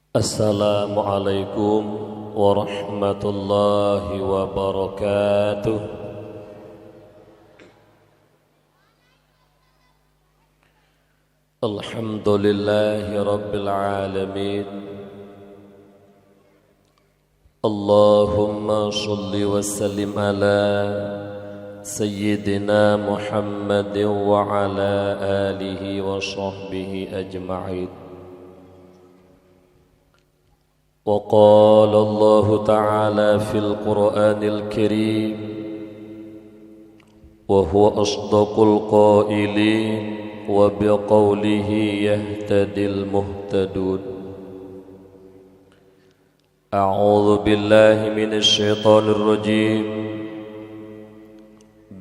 Assalamualaikum warahmatullahi wabarakatuh. Alhamdulillahi rabbil alamin. Allahumma shalli wa sallim ala Sayyidina Muhammadin wa ala alihi wa sahbihi ajma'in. وقال الله تعالى في القرآن الكريم وهو أصدق القائلين وبقوله يهتدي المهتدون. أعوذ بالله من الشيطان الرجيم.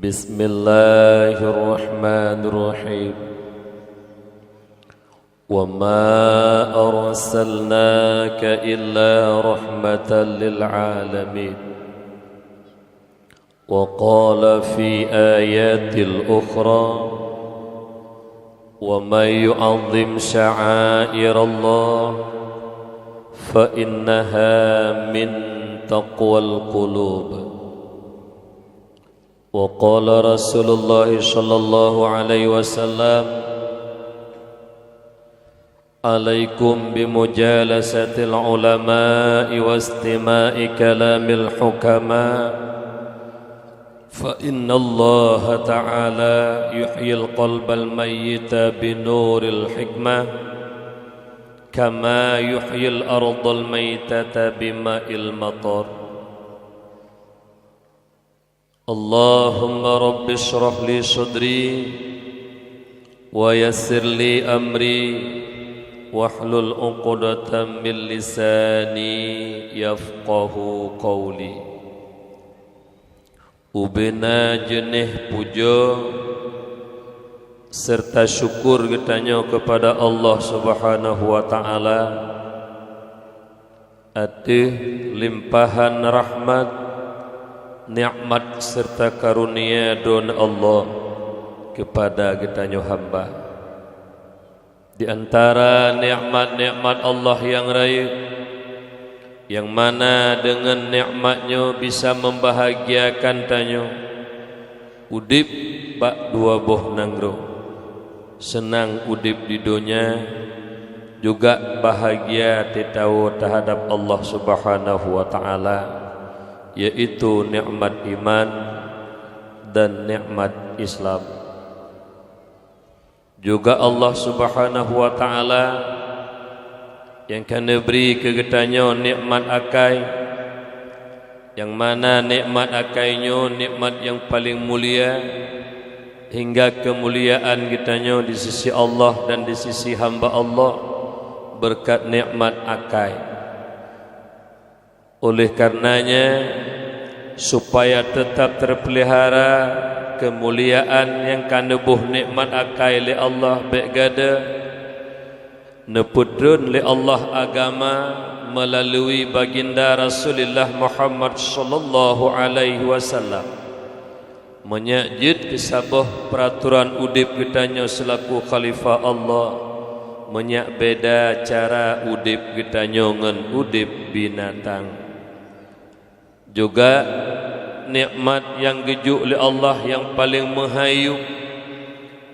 بسم الله الرحمن الرحيم. وما أرسلناك إلا رحمة للعالمين. وقال في آيات الأخرى ومن يعظم شعائر الله فإنها من تقوى القلوب. وقال رسول الله صلى الله عليه وسلم عليكم بمجالسة العلماء واستماع كلام الحكماء فإن الله تعالى يحيي القلب الميت بنور الحكمة كما يحيي الأرض الميتة بماء المطر. اللهم رب اشرح لي صدري ويسر لي أمري wahlul 'uqdatam min lisani yafqahu qawli. Ubena jenih puja serta syukur getanya kepada Allah Subhanahu wa taala atas limpahan rahmat, nikmat serta karunia don Allah kepada getanya hamba. Di antara nikmat-nikmat Allah yang raya, yang mana dengan nikmatnya bisa membahagiakan tanyo udip bak dua boh nangro, senang udip di dunia, juga bahagia titahu terhadap Allah Subhanahu wa taala, yaitu nikmat iman dan nikmat Islam. Juga Allah Subhanahu wa taala yang kena beri kegetanya nikmat akai, yang mana nikmat akainya nikmat yang paling mulia hingga kemuliaan kitanya di sisi Allah dan di sisi hamba Allah berkat nikmat akai. Oleh karenanya supaya tetap terpelihara kemuliaan yang kanebuh nikmat akai li Allah baik gada nepudrun li Allah agama melalui baginda Rasulullah Muhammad sallallahu alaihi wasallam menyajid kesabah peraturan udip kitanya selaku khalifah Allah, menyak beda cara udip kitanya ngan udip binatang. Juga nikmat yang gejuk oleh Allah yang paling menghayup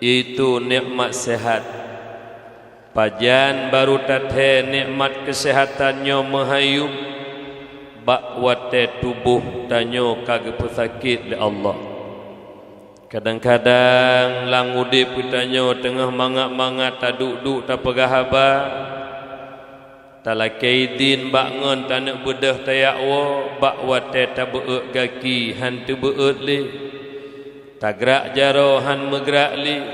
yaitu nikmat sehat. Pajan baru tathe nikmat kesehatannya menghayup bak wate tubuh tanyo kagak pesakit oleh Allah. Kadang-kadang lang udip kitanyo tengah mangat-mangat taduk-duk tak pegah haba talakaidin bak ngon tanak bedah tayakwa bak wate tak beuk gaki han tu beut li tagrak jaro han megrak li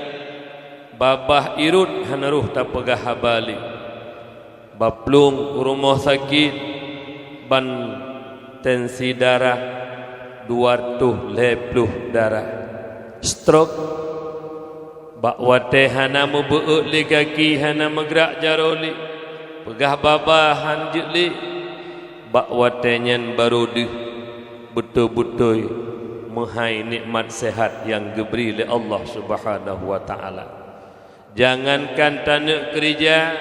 babah irut han ruh tak pegah habali baplung rumah sakit ban tensi darah 250 darah stroke bak wate hana beuk li gaki hana megrak jaro li pegah babahan jeli bak watenyan baru di betul-betul menghai nikmat sehat yang diberi oleh Allah Subhanahu wa taala. Jangankan tanah kerja,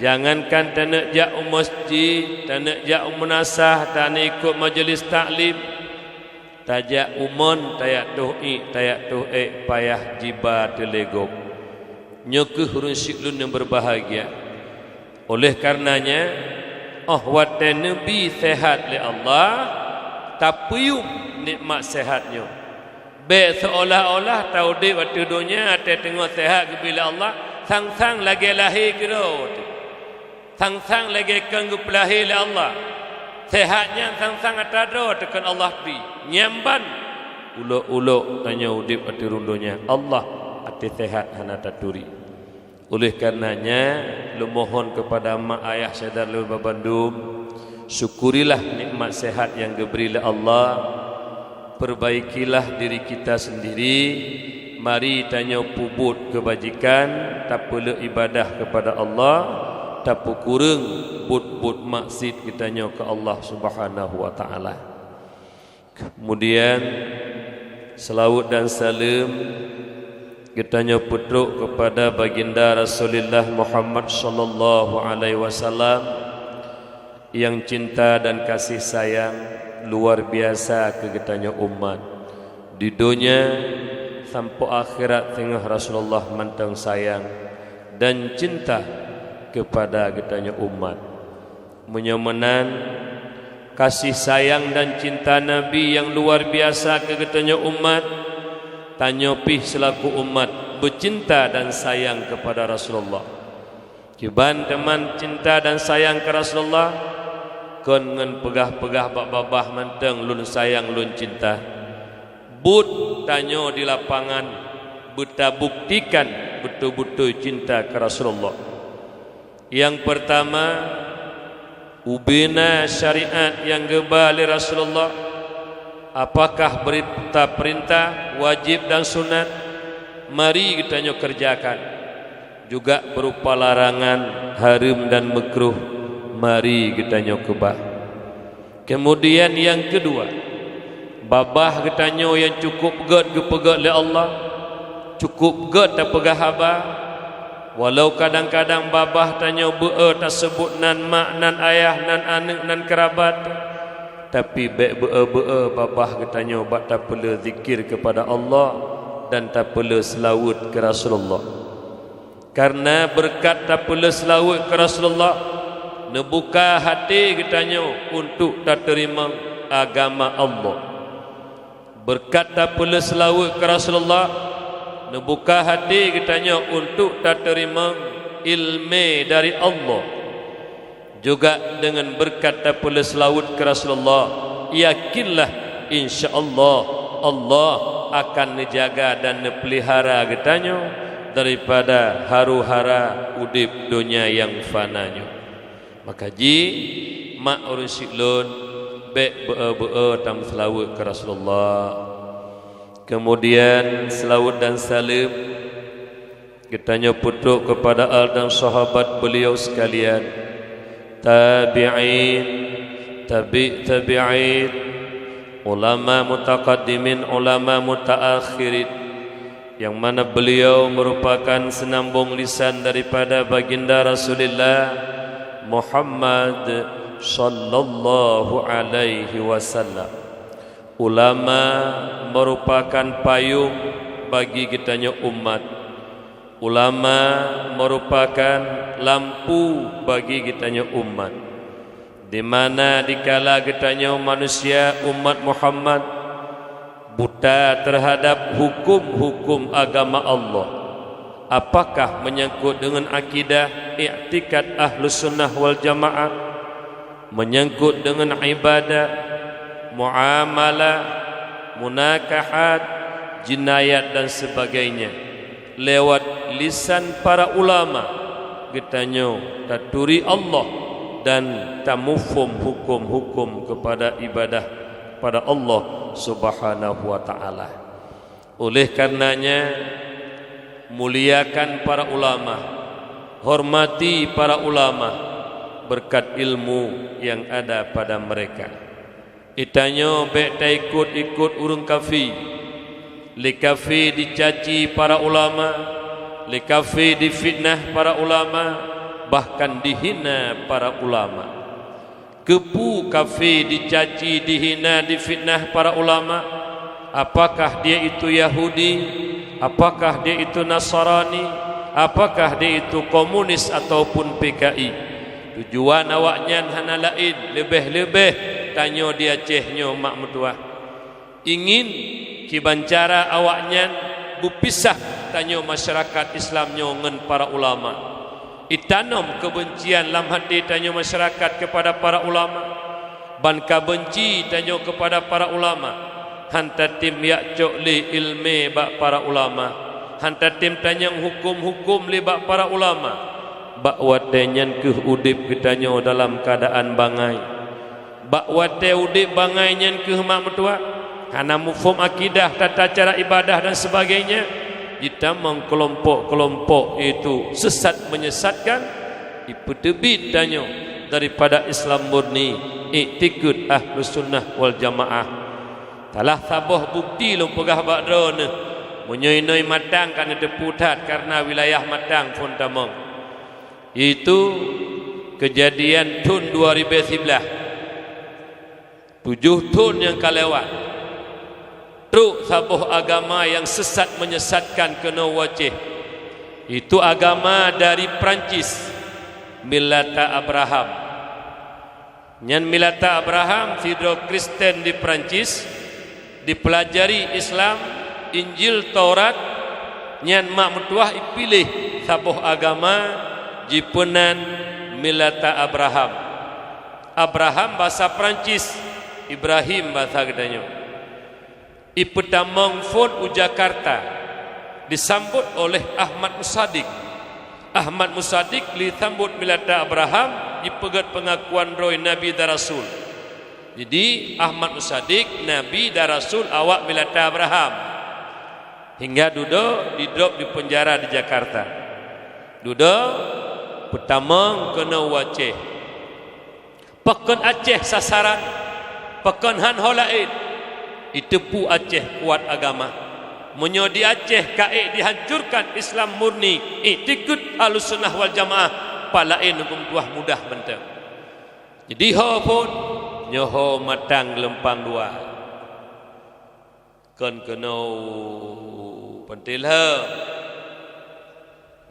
Jangankan tak nak jak masjid, tak nak jak munasah, tak nak ikut majlis taklim, tajak umon tayak tuh payah jiba telegop. Nyokeh urun siklun yang berbahagia. Oleh karenanya watan Nabi sehat oleh Allah, tapuyum nikmat sehatnya. Baik seolah-olah tahu dia waktu dunia ada tengok sehat bila Allah sang-sang lagi lahir kira. Sang-sang lagi kenggu pelahir oleh Allah. Sehatnya sang-sang atado tekan Allah di nyamban ulok-ulok tanya udip ati rundonya Allah ati sehat hana taturi. Oleh karenanya lu mohon kepada mak ayah sadar lu babandum, syukurilah nikmat sehat yang diberi oleh Allah, perbaikilah diri kita sendiri, mari tanya pubut kebajikan, tak perlu ibadah kepada Allah, tak kurang but maksud kita nyo ke Allah Subhanahu wa taala. Kemudian selawat dan salam kita nyo putruk kepada baginda Rasulullah Muhammad sallallahu alaihi wasallam yang cinta dan kasih sayang luar biasa ke kita nyo umat. Di dunia sampai akhirat tengah Rasulullah mantang sayang dan cinta kepada kitanya umat. Menyomenan kasih sayang dan cinta Nabi yang luar biasa ke kitanya umat, tanyopih selaku umat bercinta dan sayang kepada Rasulullah. Kiban teman cinta dan sayang ke Rasulullah, kon ngan pegah-pegah bak-babah manteng lun sayang lun cinta. But tanyo di lapangan, buta buktikan betul-betul cinta ke Rasulullah. Yang pertama, ubina syariat yang gebali Rasulullah. Apakah perintah, wajib dan sunat? Mari kita nyo kerjakan. Juga berupa larangan, haram dan makruh. Mari kita nyo kebah. Kemudian yang kedua, babah kita nyo yang cukup gad kepegat oleh Allah, cukup gad tak pegah haba. Walau kadang-kadang babah tanya tak sebut nan mak, nan ayah, nan anak, nan kerabat, tapi baik babah katanya bak tak perlu zikir kepada Allah dan tak perlu selawat ke Rasulullah. Karena berkat tak perlu selawat ke Rasulullah, nebuka hati katanya untuk tak terima agama Allah. Berkat tak perlu selawat ke Rasulullah, nebuka hati kitanya untuk tak terima ilmu dari Allah. Juga dengan berkat tak perlu selawat ke Rasulullah, yakinlah insya-Allah Allah akan menjaga dan pelihara kitanya daripada haru-hara udip dunia yang fananya. Maka ji mak urun siklun be tam selawat ke Rasulullah. Kemudian selawat dan salam kitanya putruk kepada al dan sahabat beliau sekalian, tabi'in, tabi'in, ulama mutaqaddimin, ulama mutaakhirin, yang mana beliau merupakan senambung lisan daripada baginda Rasulullah Muhammad sallallahu alaihi wasallam. Ulama merupakan payung bagi kitanya umat. Ulama merupakan lampu bagi kitanya umat. Di mana dikala kitanya manusia umat Muhammad buta terhadap hukum-hukum agama Allah, apakah menyangkut dengan akidah i'tikad Ahlus Sunnah wal Jamaah, menyangkut dengan ibadah, muamalah, munakahat, jinayat dan sebagainya, lewat lisan para ulama getanya taturi Allah dan tamufum hukum-hukum kepada ibadah pada Allah Subhanahu wa taala. Oleh karenanya muliakan para ulama, hormati para ulama berkat ilmu yang ada pada mereka. Itanyo bek ta ikut urung kafi, li kafi dicaci para ulama, li kafi difitnah para ulama, bahkan dihina para ulama. Kepu kafir dicaci, dihina, difitnah para ulama. Apakah dia itu Yahudi? Apakah dia itu Nasrani? Apakah dia itu komunis ataupun PKI? Tujuan awaknya hana lain, lebih-lebih tanya dia cehnyo mak mentua. Ingin kibancara awaknya berpisah tanya masyarakat Islamnya dengan para ulama. Itanam kebencian dalam hati tanya masyarakat kepada para ulama. Ban benci tanya kepada para ulama. Hanta tim yak cok li ilmi bak para ulama. Hanta tim tanya hukum-hukum li bak para ulama. Bak watenyan ke udip kitanya dalam keadaan bangai. Bak wate udip bangai nyan ke mak mentua. Hana mufhum akidah, tata cara ibadah dan sebagainya. Kita mengkelompok-kelompok itu sesat menyesatkan. Ipetebit tanya daripada Islam murni, iktikad Ahlus Sunnah wal Jamaah. Talah sabah bukti lu pegah bakdrone. Menyoinoi matang kan teputat karena wilayah matang pun tamang. Itu kejadian tahun 2011. 7 tahun yang kalewat. Truk sabuh agama yang sesat menyesatkan kena wajih. Itu agama dari Perancis, Milata Abraham. Nyan Milata Abraham, Fidro Kristen di Perancis, dipelajari Islam, Injil, Taurat. Nyan mak mentuah ipilih sabuh agama jipunan Milata Abraham. Abraham bahasa Perancis, Ibrahim bahasa gedanya. Ipetamang Fon Jakarta disambut oleh Ahmad Musadik. Ahmad Musadik disambut Milata Abraham, dipegat pengakuan roy Nabi dan Rasul. Jadi Ahmad Musadik Nabi dan Rasul awak Milata Abraham. Hingga duduk didrop di penjara di Jakarta. Duduk pertama kena waceh. Pekan Aceh sasaran, pekan Han Holaid. Itepu Aceh kuat agama. Menyo di Aceh kaik dihancurkan Islam murni, iktikad Ahlus Sunnah wal Jamaah, palain hukum tuah mudah bentang. Jadi ho pun nyoho matang lempang dua. Kon kena pentil ha.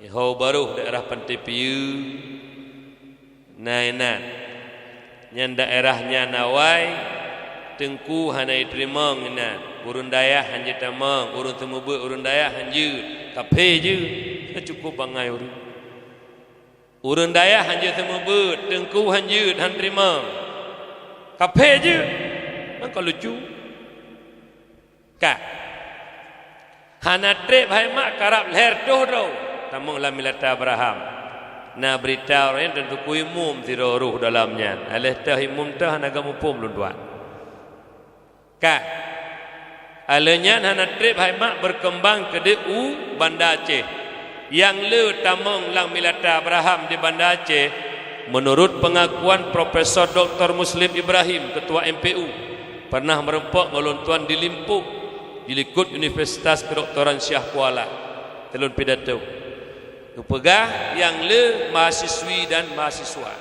Ho baru daerah Pantai Piu. Nainan. Nyan daerahnya Nawai Tengku hanai terima ngena urun dayah hanje tamang urun temube urun dayah hanje kape je cukup bangai urun dayah hanje temube tengku hanje han terima kape je maka lucu ka hana trep hai mak karap leher doh do tamang la Milata Abraham na berita orang tentu kuimum tiro ruh dalamnya aleh tahimum tah naga mupum lunduan ka alenya hana trip hai mak berkembang ke DU Banda Aceh yang le tamang lang Milata Abraham di Banda Aceh menurut pengakuan Profesor Dr. Muslim Ibrahim ketua MPU pernah merempok ngelontuan di Limpuk di Likut Universitas Kedoktoran Syah Kuala telun pidato kepegah yang le mahasiswi dan mahasiswa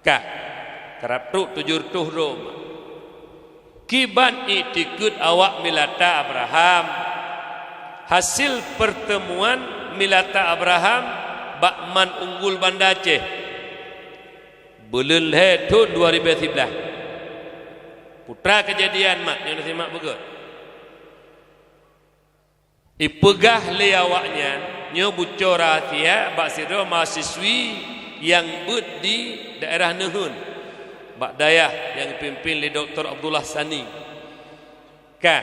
ka kerap truk tujur tuh rom kiban iktikad awak Milata Abraham hasil pertemuan Milata Abraham Bakman Unggul Banda Aceh bulan tahun 2011 putra kejadian mak yang simak begut ipegah le awaknya nyo bucor rahasia bak sira mahasiswi yang bud di daerah Nehun Bak Dayah yang dipimpin oleh Dr. Abdullah Sani. Ka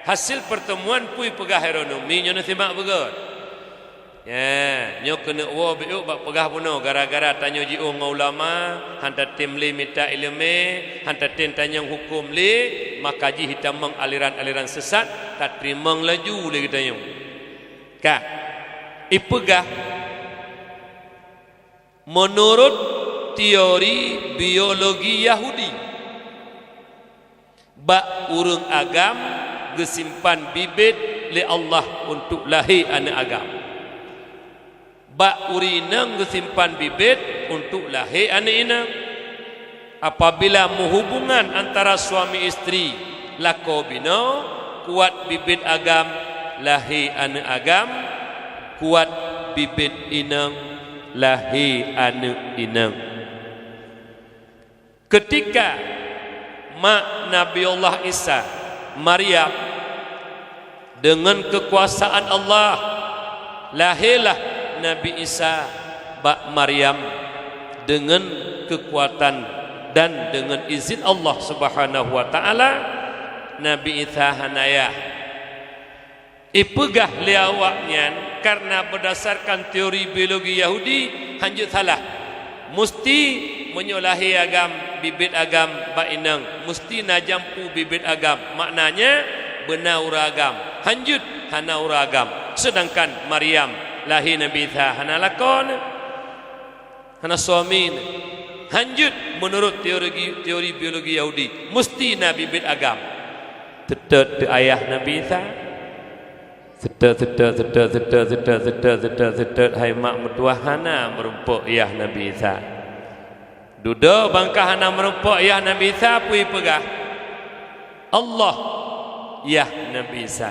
hasil pertemuan pui pegah aeronomi nyo simak begut. Ya, nyo kena wa biuk bak pegah puno gara-gara tanya jiu ngau ulama, hantar tim li minta ilmu, hantar tim tanya hukum li, maka ji hitam aliran-aliran sesat, tak terima laju li kita nyo. Ka ipegah menurut teori biologi Yahudi bak urung agam gesimpan bibit li Allah untuk lahir anak agam Bak urinang simpan bibit untuk lahir anak inang. Apabila hubungan antara suami isteri lako bina, kuat bibit agam, lahir anak agam, kuat bibit inang, lahir anak inang. Ketika mak Nabiullah Isa, Maryam, dengan kekuasaan Allah, lahirlah Nabi Isa bak Maryam dengan kekuatan dan dengan izin Allah Subhanahu wa taala. Nabi Isa hanaya ipegah liawaknya karena berdasarkan teori biologi Yahudi hanjut salah. Mesti menyolahi agam bibit agam bak inang, mesti najampu bibit agam, maknanya benar uragam, hanjut hana uragam. Sedangkan Maryam lahir Nabi Isa hana lakon, hana suami, hanjut menurut teori biologi Yahudi, mesti na bibit agam. Tetet ayah Nabi Isa, setet hai mak mertua hana merumpuk ayah Nabi Isa. Duduk bangkah hana merumpuk ayah Nabi Isa, pui pegah Allah ya Nabi Isa.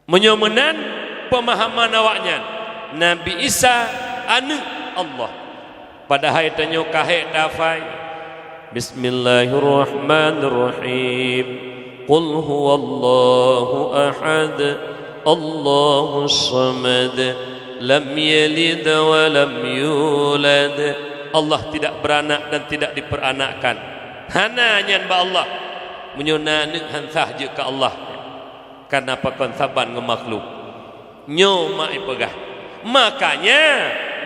Menyomenan pemahaman awaknya Nabi Isa anak Allah. Padahal tanya kahek dafai. Bismillahirrahmanirrahim. Qul huwallahu ahad, Allahus samad, lam yalid wa lam yulad. Allah tidak beranak dan tidak diperanakkan. Hana nyan ba Allah. Menyona nek hansah je ka Allah. Karena pakon saban ngemakhluk. Nyo mak ipegah. Makanya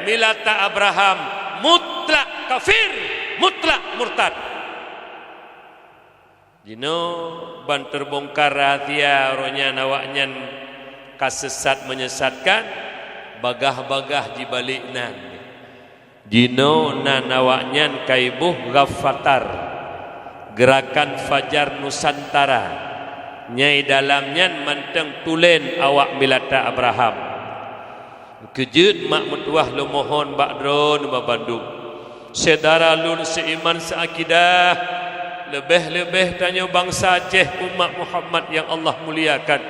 milata Abraham mutlak kafir, mutlak murtad. Jino ban terbongkar rahasia ronya nawaknya kasesat menyesatkan, bagah-bagah di balikna. Jino na nawaknya kaibuh ghafatar, gerakan Fajar Nusantara. Nyai dalamnya manteng tulen awak milata Abraham. Kejut mak metuah lo mohon bakdron babandung. Saudara lun seiman seakidah, lebih-lebih tanya bangsa Aceh umat Muhammad yang Allah muliakan.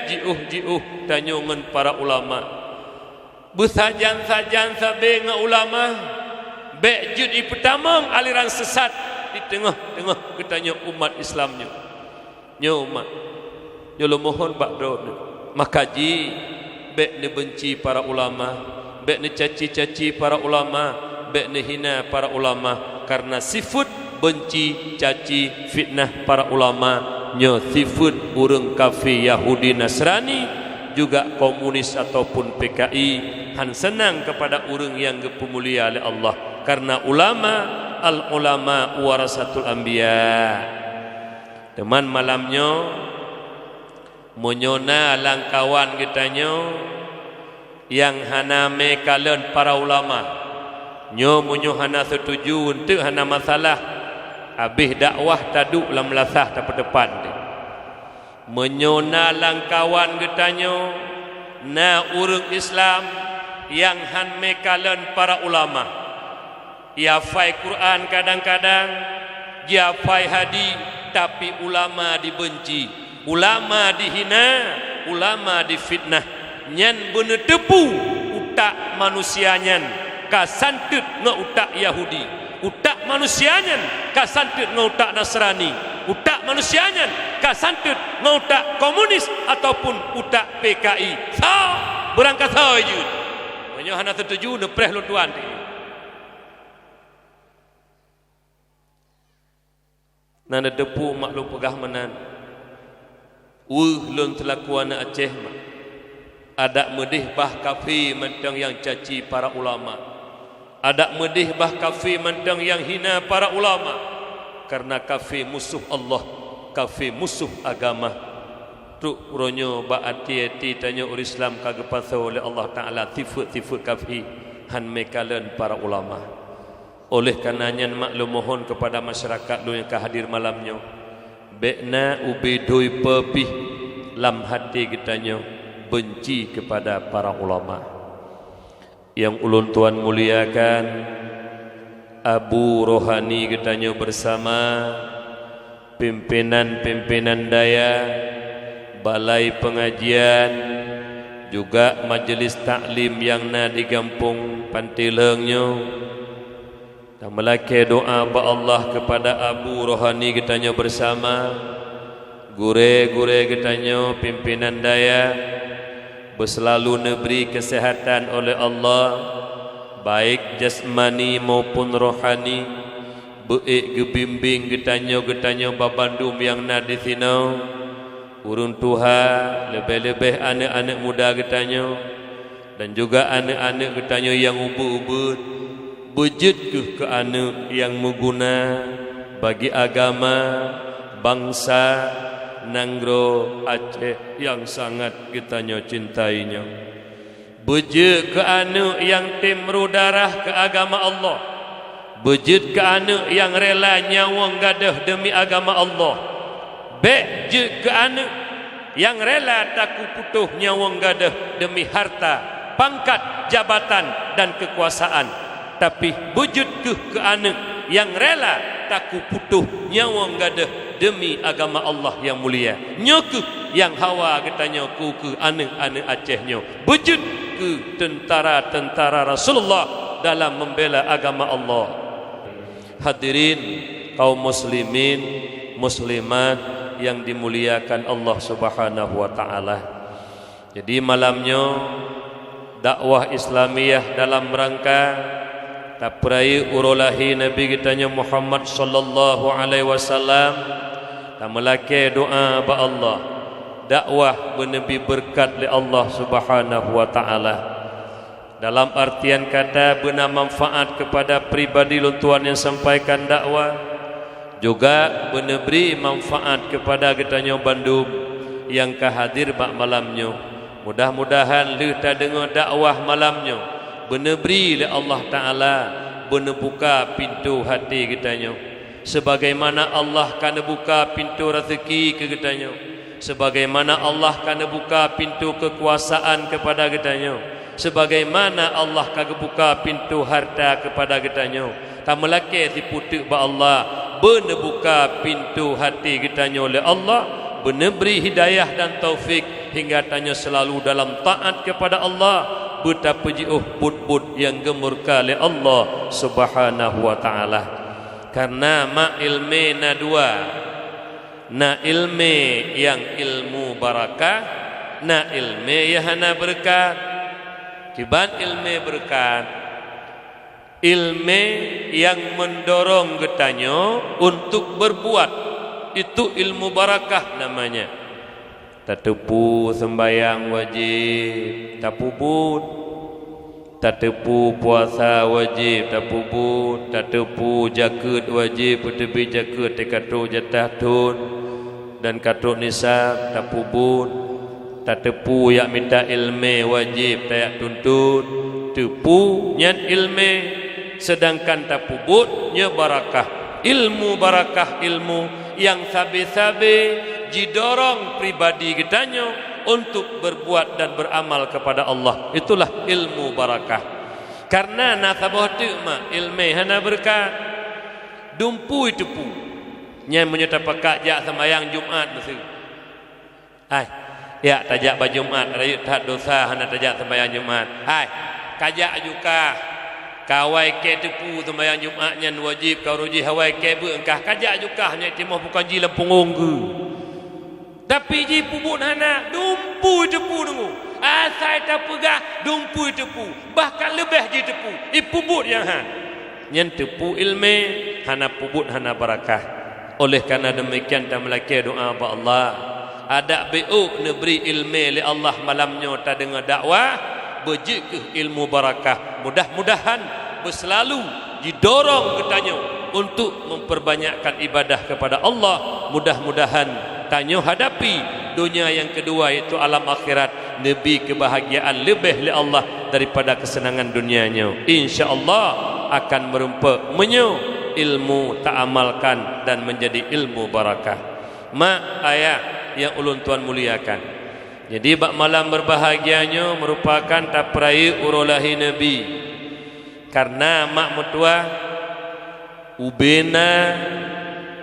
Jiuh tanya ngan para ulama. Besajan-sajan sabe ngan ulama. Jud i pertama aliran sesat di tengah-tengah ketanya umat Islamnya. Nyo umat, nyo lo mohon bakdron. Maka ji bek ne benci para ulama, bek ne caci-caci para ulama, bek ne hina para ulama, karena sifat benci, caci, fitnah para ulama nyo sifat urang kafir Yahudi Nasrani juga komunis ataupun PKI han senang kepada urang yang dipemulia oleh Allah, karena ulama al ulama warasatul anbiya. Teman malamnya menyona langkawan kitanya yang hana mekalen para ulama nyo munyo hana setuju untuk hana masalah habis dakwah taduk lam lasah ta depan dia. Menyona langkawan kitanya na urang Islam yang han mekalen para ulama, ya fai Quran kadang-kadang, ya fai hadis, tapi ulama dibenci, ulama dihina, ulama difitnah. Nyan bener tepu utak manusia nyan kasantut nge utak Yahudi, utak manusia nyan kasantut nge utak Nasrani, utak manusia nyan kasantut nge utak komunis ataupun utak PKI. So berangkat saja menyo hana setuju nepreh lo tuan ni. Nana depu mak lu pegah menan. Lun telakuan Aceh mak. Ada medih bah kafir mentang yang caci para ulama. Ada medih bah kafir mentang yang hina para ulama. Karena kafir musuh Allah, kafir musuh agama. Truk ronyo ba ati-ati tanya ur Islam kagepasa oleh Allah Taala sifat-sifat kafir han mekalen para ulama. Oleh karenanya maklum mohon kepada masyarakat yang hadir malamnya, bekna ubedoi pepih lam hati kitanya benci kepada para ulama. Yang ulun tuan muliakan, Abu Rohani katanya bersama pimpinan-pimpinan daya, balai pengajian, juga majlis taklim yang na di kampung Pantilengnya. Dan melaki doa ba Allah kepada Abu Rohani katanya bersama gure-gure katanya pimpinan daya, berselalu neberi kesehatan oleh Allah, baik jasmani maupun rohani, beik gebimbing getanyo babandum yang na di sino, urun Tuhan lebih-lebih anak-anak muda getanyo dan juga anak-anak getanyo yang ubud-ubud, bejit ke anak yang mengguna bagi agama bangsa Nanggro Aceh yang sangat getanyo cintainya. Bejit ke anak yang timru darah ke agama Allah, bejit ke anak yang rela nyawa gadah demi agama Allah, bejit ke anak yang rela taku putuh nyawa gadah demi harta, pangkat, jabatan dan kekuasaan. Tapi bejit ke anak yang rela taku putuh nyawa gadah demi agama Allah yang mulia. Nyoku yang hawa katanya ku ke anak-anak Acehnya, bejit ke tentara-tentara Rasulullah dalam membela agama Allah. Hadirin kaum muslimin muslimat yang dimuliakan Allah Subhanahu wa taala. Jadi malamnya dakwah Islamiyah dalam rangka taperai urulahi Nabi kitanya Muhammad sallallahu alaihi wasallam, dan melaki doa ba Allah, dakwah bernabi berkat li Allah Subhanahu wa taala. Dalam artian kata benar manfaat kepada pribadi luntuan yang sampaikan dakwah, juga beri manfaat kepada kitanya Bandung yang kehadir bak malamnya. Mudah-mudahan lu tak dengar dakwah malamnya beri li Allah Ta'ala, buka pintu hati kitanya, sebagaimana Allah kana buka pintu rezeki ke kitanya, sebagaimana Allah kana buka pintu kekuasaan kepada kitanya, sebagaimana Allah kana buka pintu harta kepada kitanya. Tak melaki diputuk ba Allah, buka pintu hati kitanya oleh Allah, beri hidayah dan taufik hingga tanya selalu dalam taat kepada Allah, betapa jiuh bud-bud yang gemurka oleh Allah Subhanahu wa taala. Karena ma ilmi na dua, na ilmi yang ilmu barakah, na ilmi yang hana berkat. Kiban ilmi berkat, ilmi yang mendorong getanyo untuk berbuat, itu ilmu barakah namanya. Tak tepu sembayang wajib, tak puput. Tak tepu puasa wajib, tak puput. Tak tepu jaket wajib, tepi jaket katuk jatah tun dan katuk nisab, tak puput. Tak tepu yang minta ilmu wajib, tak tuntut. Tepu nyan ilmu, sedangkan tak puput nya barakah. Ilmu barakah, ilmu yang sabi-sabi didorong pribadi kitanya untuk berbuat dan beramal kepada Allah. Itulah ilmu barakah. Karena nasabah tu mak ilmu hana berkat, dumpu itu pu nya menyata pakak jak sembahyang Jumaat mesti. Hai, ya tajak ba Jumaat rayu tak dosa hana tajak sembahyang Jumaat. Hai, kajak juga kawai ke tepu sembahyang Jumaat nyan wajib kau ruji hawai ke bu engkah kajak juga nya timah bukan ji lepungong ke. Tapi ji pubut hana dumpu tepu dengu. Asai tak pegah dumpu tepu. Bahkan lebih ji tepu. Pubut yang han. Nyen tepu ilmu hana pubut hana barakah. Oleh karena demikian dan melaki doa ba Allah. Ada beuk neberi ilmu li Allah malamnya tak dengar dakwah, bejik ke ilmu barakah. Mudah-mudahan berselalu didorong ketanya untuk memperbanyakkan ibadah kepada Allah. Mudah-mudahan tanya hadapi dunia yang kedua itu alam akhirat, lebih kebahagiaan lebih li Allah daripada kesenangan dunianya. InsyaAllah akan merumpa menyu ilmu tak amalkan dan menjadi ilmu barakah. Ma ayat yang ulun tuan muliakan, Jadi bak malam berbahagianya merupakan taperai urulahi Nabi. Karena mak mertua ubena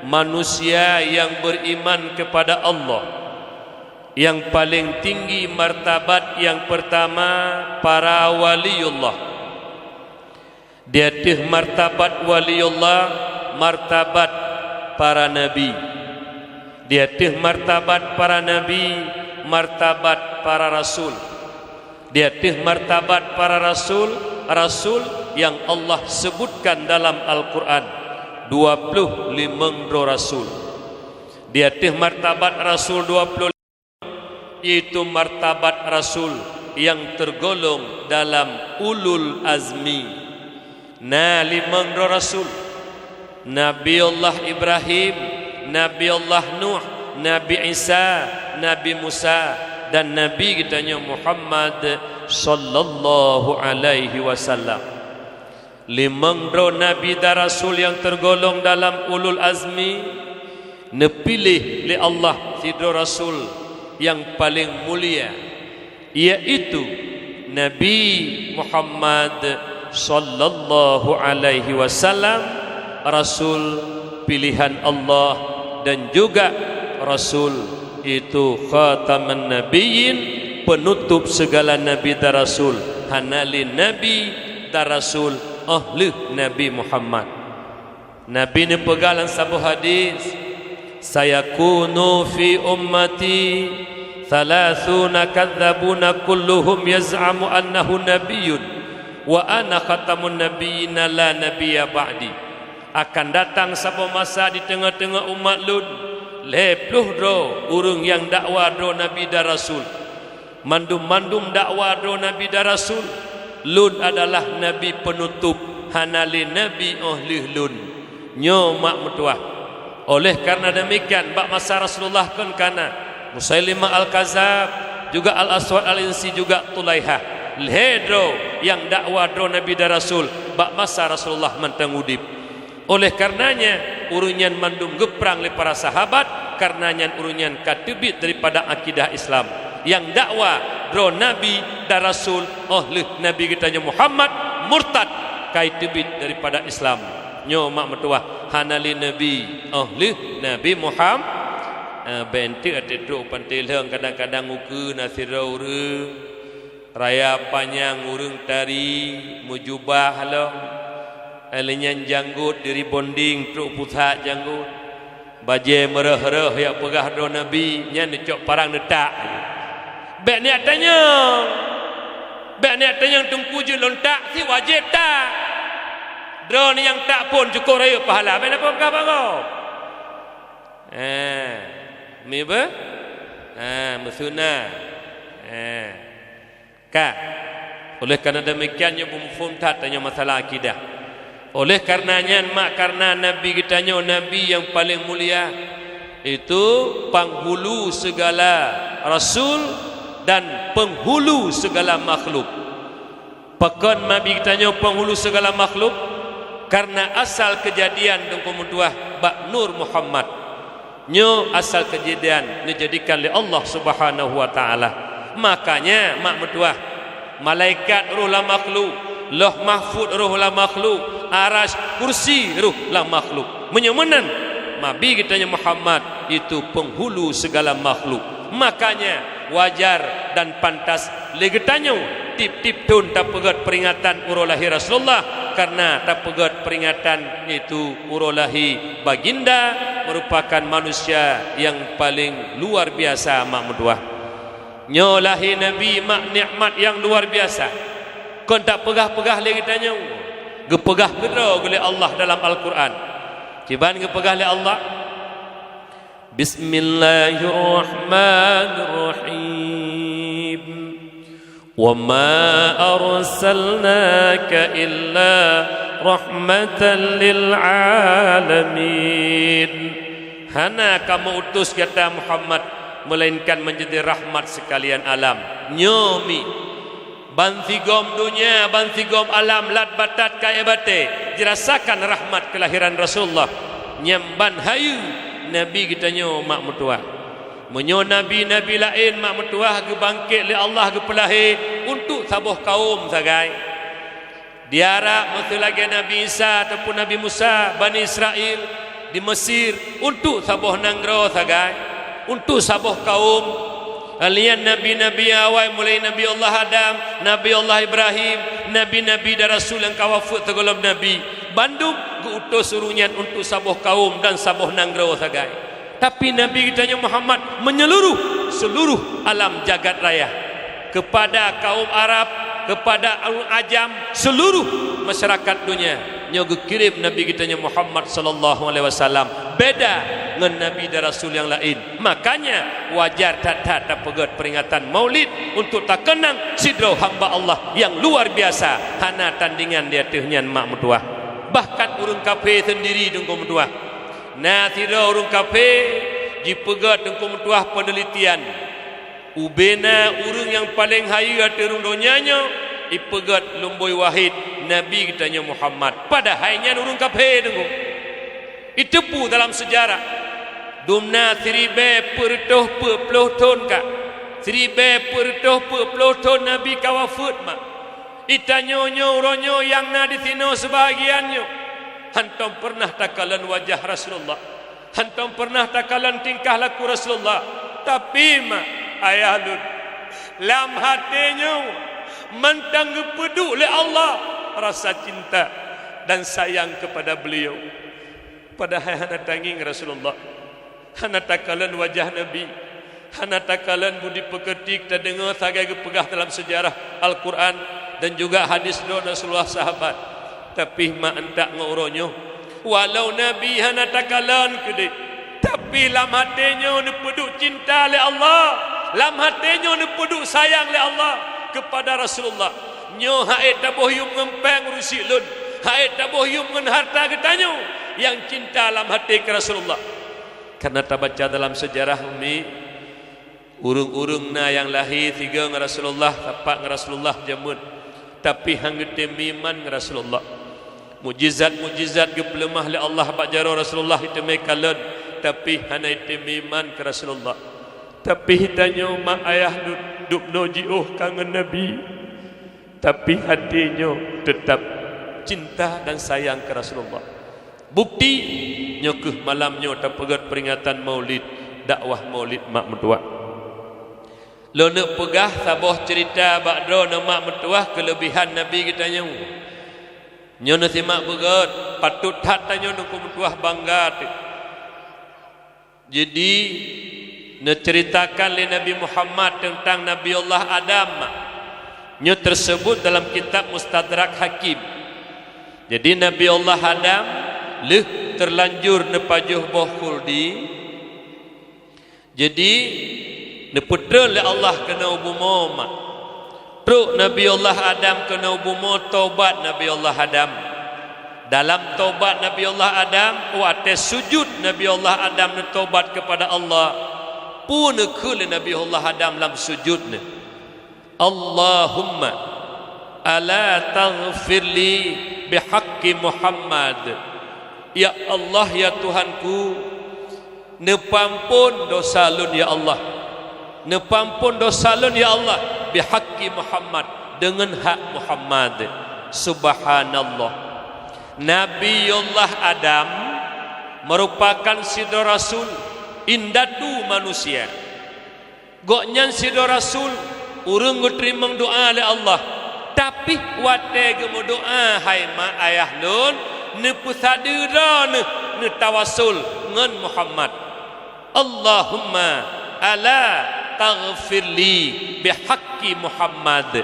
manusia yang beriman kepada Allah, yang paling tinggi martabat yang pertama para waliullah. Dia tih martabat waliullah, martabat para nabi. Dia tih martabat para nabi, martabat para rasul. Dia tih martabat para rasul, rasul yang Allah sebutkan dalam Al-Quran 25 rasul. Dia tih martabat rasul 25, yaitu martabat rasul yang tergolong dalam ulul azmi. Nah, 5 rasul: Nabi Allah Ibrahim, Nabi Allah Nuh, Nabi Isa, Nabi Musa, dan Nabi kitanya Muhammad sallallahu alaihi wasallam. 5 Nabi dan Rasul yang tergolong dalam ulul azmi, nepilih oleh Allah sidro Rasul yang paling mulia, yaitu Nabi Muhammad sallallahu alaihi wasallam, Rasul pilihan Allah, dan juga Rasul itu khataman nabiyyin, penutup segala nabi dan rasul. Hanali nabi dan rasul ahli Nabi Muhammad. Nabi ni pegalan sabu hadis, sayakunu fi ummati 30 kadzabuna kulluhum yaz'amu annahu nabiyyun wa ana khatamun nabiyina la nabiyya ba'di. Akan datang sabu masa di tengah-tengah umat Lut, lepluh do urung yang dakwa do nabi dan rasul, mandum-mandum dakwa do nabi dan rasul. Lut adalah nabi penutup, hanali nabi ahli Lut nyo mak mutuah. Oleh karena demikian bak masa Rasulullah kan kana Musailimah al-Kazab, juga al-Aswad al-Insi, juga Tulaiha, ledro yang dakwa do nabi dan rasul bak masa Rasulullah mentang udip. Oleh karenanya urunyan mandum geprang le para sahabat, karenanya urunyan katibit daripada akidah Islam yang dakwa dro nabi dan rasul oleh nabi kitanya Muhammad murtad kai tibit daripada Islam nyo mak mertua hanali nabi oleh nabi Muhammad. Benti ate duk pantilhang kadang-kadang uku nasirau re raya panjang urung tari mujubah lo alinyan janggut diri bonding truk pusat janggut baje mereh-reh ya pegah do nabi nya necok parang detak bek ni atanya tungku je lontak si wajib tak do ni yang tak pun cukup raya pahala bek apa kau mi ba musuna ka. Oleh karena demikiannya bumfum tak tanya masalah akidah. Oleh karenanya mak karena nabi kitanya nabi yang paling mulia, itu penghulu segala rasul dan penghulu segala makhluk. Pekan nabi kitanya penghulu segala makhluk karena asal kejadian tunggu mutuah bak Nur Muhammad nyo asal kejadian dijadikan oleh Allah Subhanahu wa taala. Makanya mak mutuah malaikat ruhlah makhluk, Loh mahfud ruhlah makhluk, arash kursi ruhlah makhluk. Menyemenan Nabi kitanya Muhammad itu penghulu segala makhluk. Makanya wajar dan pantas legetanyo tip-tip tun tak pegat peringatan urolahi Rasulullah, karena tak pegat peringatan itu urolahi baginda merupakan manusia yang paling luar biasa mak menduah. Nyolahi Nabi mak nikmat yang luar biasa. Kon tak pegah-pegah lagi tanya. Gepegah gedro oleh Allah dalam Al-Quran. Ciban gepegah oleh Allah. Bismillahirrahmanirrahim. Wa ma arsalnaka illa rahmatan lil alamin. Hana kamu utus kata Muhammad melainkan menjadi rahmat sekalian alam. Nyomi bantigom dunia, bantigom alam, lat batat kaya bate dirasakan rahmat kelahiran Rasulullah. Nyamban hayu Nabi kita nyo mak mutua. Menyo nabi-nabi lain mak metuah ke bangkit le Allah ke pelahir untuk sabuh kaum sagai. Diarap masa lagi Nabi Isa ataupun Nabi Musa Bani Israel di Mesir untuk sabuh nanggro sagai, untuk sabuh kaum. Alian nabi-nabi awal mulai Nabi Allah Adam, Nabi Allah Ibrahim, nabi-nabi dan rasul yang kawafut tegolom nabi. Bandung keutus suruhnya untuk sabuh kaum dan sabuh nanggro sagai. Tapi Nabi kita Muhammad menyeluruh seluruh alam jagat raya, kepada kaum Arab, kepada orang Ajam, seluruh masyarakat dunia. Nyogu kirim Nabi kita Muhammad sallallahu alaihi wasallam beda dengan Nabi dan Rasul yang lain. Makanya wajar tak pegat peringatan Maulid untuk tak kenang sidro hamba Allah yang luar biasa. Hana tandingan dia tehnya mak mutuah. Bahkan urung kafe sendiri dengku mutuah. Nah, tidak orang kafe dipegat dengku mutuah penelitian. Ubena urung yang paling hayu aterung donyanya ipegat lumboi wahid Nabi kita Muhammad. Pada hanya urung kafe dengku. Itepu dalam sejarah. Dumna 1040 tahun kak. 1040 tahun Nabi kawafut mak. Itanyo ronyo yang na di sini sebahagiannya. Hantam pernah takalan wajah Rasulullah, hantam pernah takalan tingkah laku Rasulullah. Tapi mak ayah lud lam hatinya mentang gepedu oleh Allah rasa cinta dan sayang kepada beliau. Padahal hana tanging Rasulullah, hana takalan wajah Nabi, hana takalan budi peketik dan dengar sagai gepegah dalam sejarah Al-Quran dan juga hadis doa Rasulullah sahabat. Tapi mak entak ngoronyo walau Nabi hana takalan kedai, tapi lam hatinya ne peduk cinta le Allah, lam hatinya ne peduk sayang le Allah kepada Rasulullah. Nyo haid tabuh yum ngempeng rusi lun, haid tabuh yum ngen harta getanyo yang cinta lam hati ke Rasulullah. Karena tak baca dalam sejarah umi urung-urung na yang lahir tiga ngan Rasulullah, tapak ngan Rasulullah jamun, tapi hanggete miman ngan Rasulullah. Mujizat-mujizat gepelemah le Allah bak jaro Rasulullah itu mekalan, tapi hana itu miman ke Rasulullah. Tapi hitanya mak ayah duk nojiuh kangen Nabi, tapi hatinya tetap cinta dan sayang ke Rasulullah. Bukti nyokeh malamnya terpegat peringatan Maulid, dakwah Maulid mak mentua. Lo nak pegah sabuh cerita bakdro na mak mentua kelebihan Nabi kita nyu. Nyono simak begat patut hatanya nungku mentuah bangga. Jadi menceritakan oleh Nabi Muhammad tentang Nabi Allah Adam. Nyo tersebut dalam kitab Mustadrak Hakim. Jadi Nabi Allah Adam leh terlanjur nepajuh boh khuldi. Jadi neputra oleh Allah kena ubumo mak. Truk Nabi Allah Adam kena ubumo taubat Nabi Allah Adam. Dalam taubat Nabi Allah Adam, atas sujud Nabi Allah Adam ne taubat kepada Allah. Pun ke Nabi Allah Adam dalam sujud ne. Allahumma ala taghfirli bihaqqi Muhammad. Ya Allah ya Tuhanku, nepampun dosa lun ya Allah. Nepampun dosa lun ya Allah bihaqqi Muhammad, dengan hak Muhammad. Subhanallah. Nabi Allah Adam merupakan sidra rasul indatu manusia. Goknya sidra rasul urang terima doa oleh Allah. Tapi wate gemu doa hai ma ayah nun ne pusadera ne tawassul ngan Muhammad. Allahumma ala taghfirli bihaqqi Muhammad.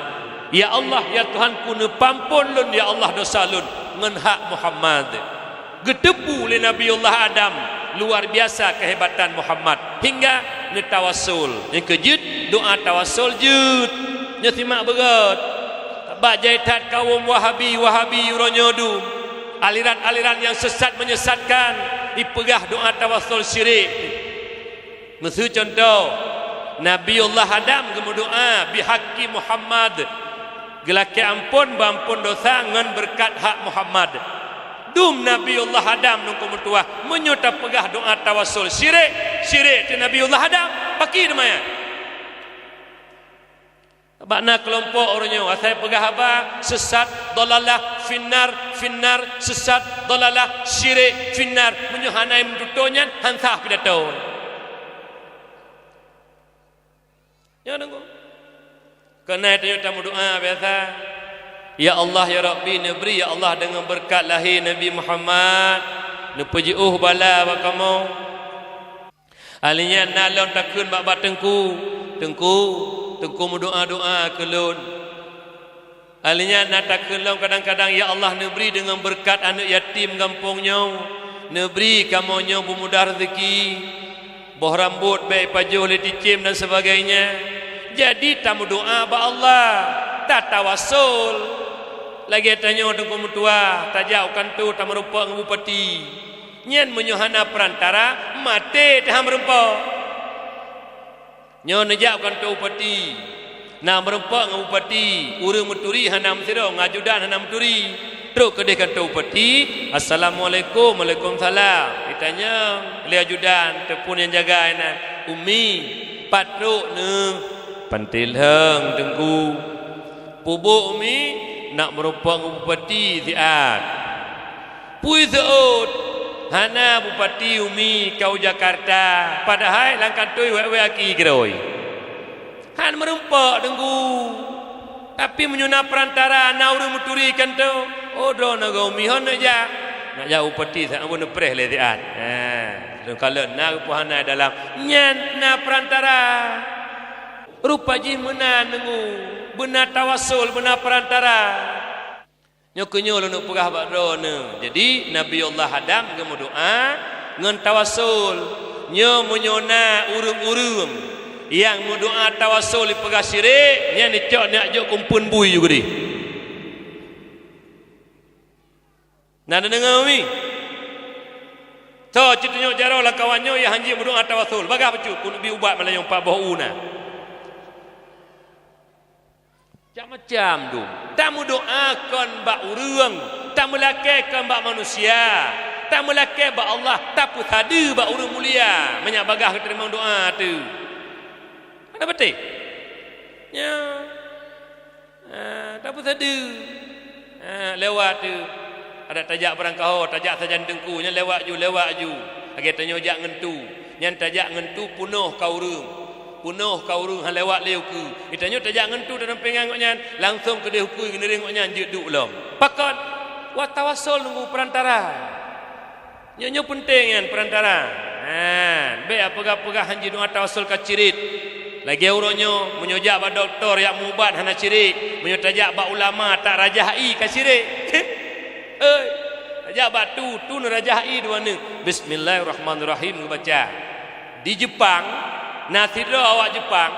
Ya Allah ya Tuhanku ne pampun lun ya Allah dosa lun ngan hak Muhammad. Gedepu oleh Nabi Allah Adam, luar biasa kehebatan Muhammad hingga ne tawassul. Yang kejut doa tawassul jut. Nya simak berat. Bak jaitat kaum Wahabi uronyodu. Aliran-aliran yang sesat menyesatkan dipegah doa tawassul syirik. Mesu contoh Nabi Allah Adam gemudoa bihaqqi Muhammad. Gelaki ampun bampun dosa ngan berkat hak Muhammad. Dum Nabi Allah Adam nungku mutuah menyuta pegah doa tawassul syirik ti Nabi Allah Adam Paki demaya. Bakna kelompok orangnya saya pegah apa sesat dalalah finnar sesat dalalah syirik finnar menyuhanai mendutonyan hansah pidato ya nunggu kena itu tamu doa biasa ya Allah ya Rabbi neberi ya Allah dengan berkat lahir Nabi Muhammad nepujuh bala ba kamu alinya nalon takun bak tengku doa-doa kelun. Alinya nak kelun kadang-kadang ya Allah neberi dengan berkat anak yatim kampungnya. Neberi kamunya bermudah rezeki. Boh rambut baik pajuh leticim dan sebagainya. Jadi tamu doa ba Allah. Tak tawasul. Lagi tanya tengku mutua, tajaukan tu tak merupa dengan bupati. Nyan menyuhana perantara mati dah merupa. Nyo nejaukan tu upati na merempak dengan upati urang meturi hanam siro ngajudan hanam turi terus kedekan tu upati assalamualaikum waalaikumsalam ditanya le ajudan tepun yang jaga ina umi patruk ne pantil hang tengku pubuk umi nak merempak dengan upati ziat pui seut hana bupati umi kau Jakarta padahal langkan tu wewe aki geroi han merempak denggu tapi menyuna perantara nauru muturi kan tu odo naga umi hon aja nak jauh bupati sak pun preh le diat kalau nak puhana dalam nyan na perantara rupa ji menan denggu benar tawasul benar perantara nyokunyo lu pegah bakdona. Jadi Nabi Allah Adam gemu doa ngan tawasul. Nyo menyona urung-urung yang doa tawasul di pegah syirik, nya ni cok nak jok kumpun bui juga di. Nada dengar mi. So citunyo jaro lah kawanyo yang hanji doa tawasul. Bagah becu kun bi ubat malayong pa bouna. Macam-macam tu. Tamu doakan bak urang, tamu lakekan bak manusia, tamu lake bak Allah, tapi tadi bak urang mulia. Banyak bagah terima doa tu. Ada betul? Ya. Tapi tadi lewat tu. Ada tajak barang kau, tajak sajan dengkunya lewat ju. Agi tanya jak ngentu. Nyan tajak ngentu punuh kau urang. Punuh kau urung han lewat leu ku. Itanya tajak ngentu dalam pengangoknya langsung ke dia hukui kena rengoknya jeduk lom. Pakon wa tawasul nunggu perantara. Nyo penting kan perantara. Be apa-apa hanji doa tawasul ka cirit. Lagi uronyo menyojak ba doktor yang mubat hana cirit, menyotajak ba ulama tak rajai ka cirit. Oi. Tajak ba tu rajai dua ni. Bismillahirrahmanirrahim baca. Di Jepang Nasiro awak Jepang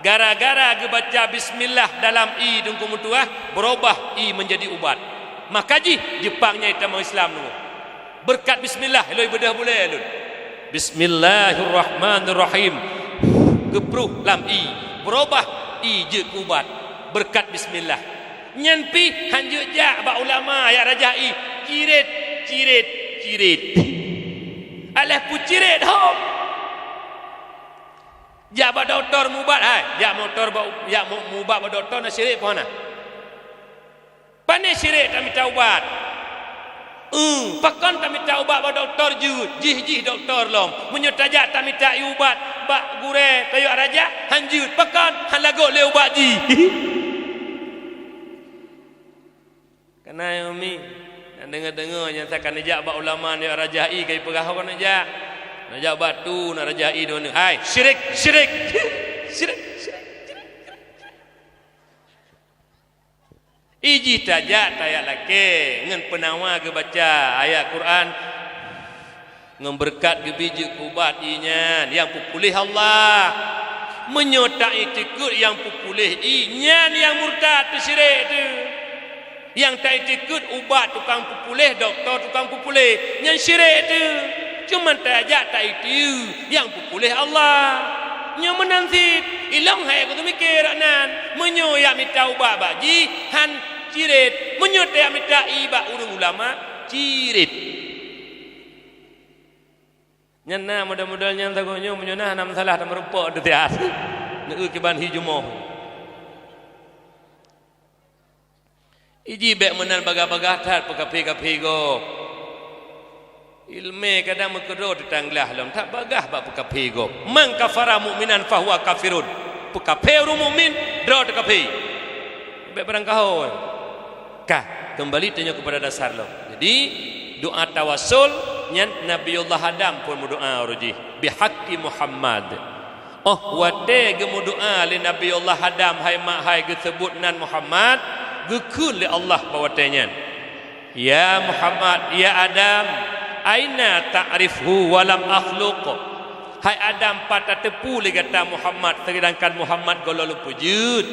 gara-gara ge baca bismillah dalam i dengku mutuah berubah i menjadi ubat. Makaji Jepangnya itu mau Islam nu. Berkat bismillah eloi bedah boleh elun. Bismillahirrahmanirrahim. Gepruh lam i berubah i je ubat berkat bismillah. Nyanpi hanju jak ba ulama ya rajai cirit. Alah pu cirit hom. Ya ba doktor mubat hai, ya motor ba ya mubat ba doktor na syirik pohana. Pane syirik tak minta ubat. Pakon tak minta ubat ba doktor jih doktor lom. Menyotajak tak minta ubat ba gure kayu raja hanjut pakon han lago le ubat ji. Kana umi dengar yang takkan ajak ba ulama ni rajai kai pegah kon ajak. Najak batu nak rajai dona. Hai, syirik. Iji tajak tayak lake ngan penawa ke baca ayat Quran ngan berkat ke biji kubat inya yang pupulih Allah menyotai tikut yang pupulih inya yang murtad tu syirik tu. Yang tak ikut ubat tukang pupulih, doktor tukang pupulih, yang syirik tu. Cuma tajak tak itu yang pupulih Allah. Yang menansit ilang hai aku tu mikir nan menyoyak minta ubat baji han cirit menyoyak minta iba urung ulama cirit. Nyana modal-modal yang tagonya menyunah nam salah tam rupa de tiat. Neu kiban hijumoh. Iji bek menan bagah-bagah tat pekapi-kapi go. Ilme kadang mekero tetanglah lam tak bagah bak pekapi go. Man kafara mukminan fahuwa kafirun. Pekapi ru mukmin dro tekapi. Bek barang kahon. Kah kembali tanya kepada dasar lo. Jadi doa tawassul nyan Nabiullah Adam pun berdoa ruji bihaqqi Muhammad. Oh wate ge doa li Nabiullah Adam hai mak hai ge sebut nan Muhammad gekun li Allah bawatenya. Ya Muhammad ya Adam aina ta'rifhu walam akhluq. Hai Adam patah tepu li kata Muhammad sedangkan Muhammad golol pujud.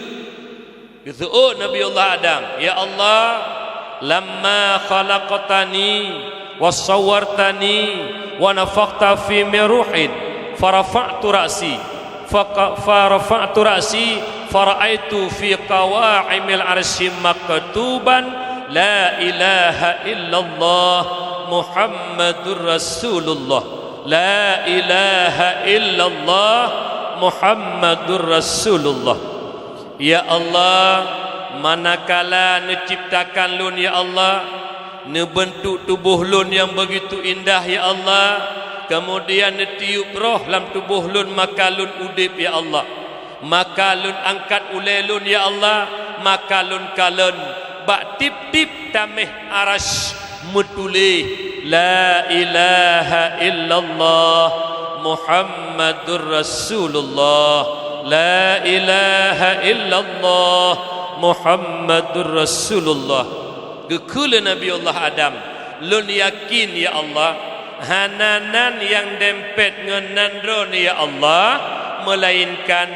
Gitu Nabiullah Adam ya Allah lamma khalaqtani wa sawwartani wa nafakhta fi ruhin farafa'tu ra'si farafa'tu ra'si fara'aitu fi qawa'imil arsy maktuban la ilaha illallah Muhammadur Rasulullah la ilaha illallah Muhammadur Rasulullah. Ya Allah, manakala menciptakan lun ya Allah, nebentuk tubuh lun yang begitu indah ya Allah, kemudian netiup roh dalam tubuh lun maka lun udip ya Allah, maka lun angkat ulai lun ya Allah, maka lun kalen bak tip-tip tamih aras mutulih la ilaha illallah Muhammadur Rasulullah la ilaha illallah Muhammadur Rasulullah. Gekula Nabiullah Adam lun yakin ya Allah hananan yang dempet ngenan ron ya Allah melainkan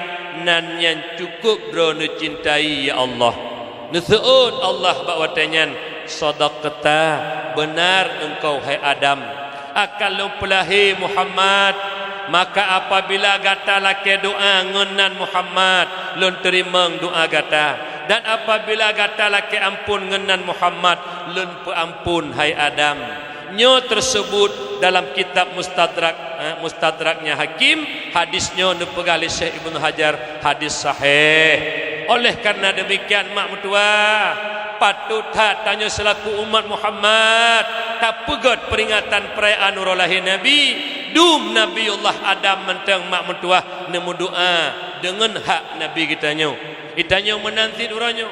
nan yang cukup ron cintai ya Allah. Nusuun Allah bakwatanyan sadaqata benar engkau hai Adam akan lu pelahi Muhammad. Maka apabila gata laki doa ngenan Muhammad lun terima doa gata, dan apabila gata laki ampun ngenan Muhammad lun peampun hai Adam. Nyo tersebut dalam kitab Mustadraknya Hakim, hadisnya dipegang Syekh Ibnu Hajar, hadis sahih. Oleh karena demikian mak mertua patut tanya selaku umat Muhammad tak pegat peringatan perayaan urulahi Nabi. Dum Nabiullah Adam mentang mak mentua nemu doa dengan hak Nabi kitanya. Itanya menanti uranya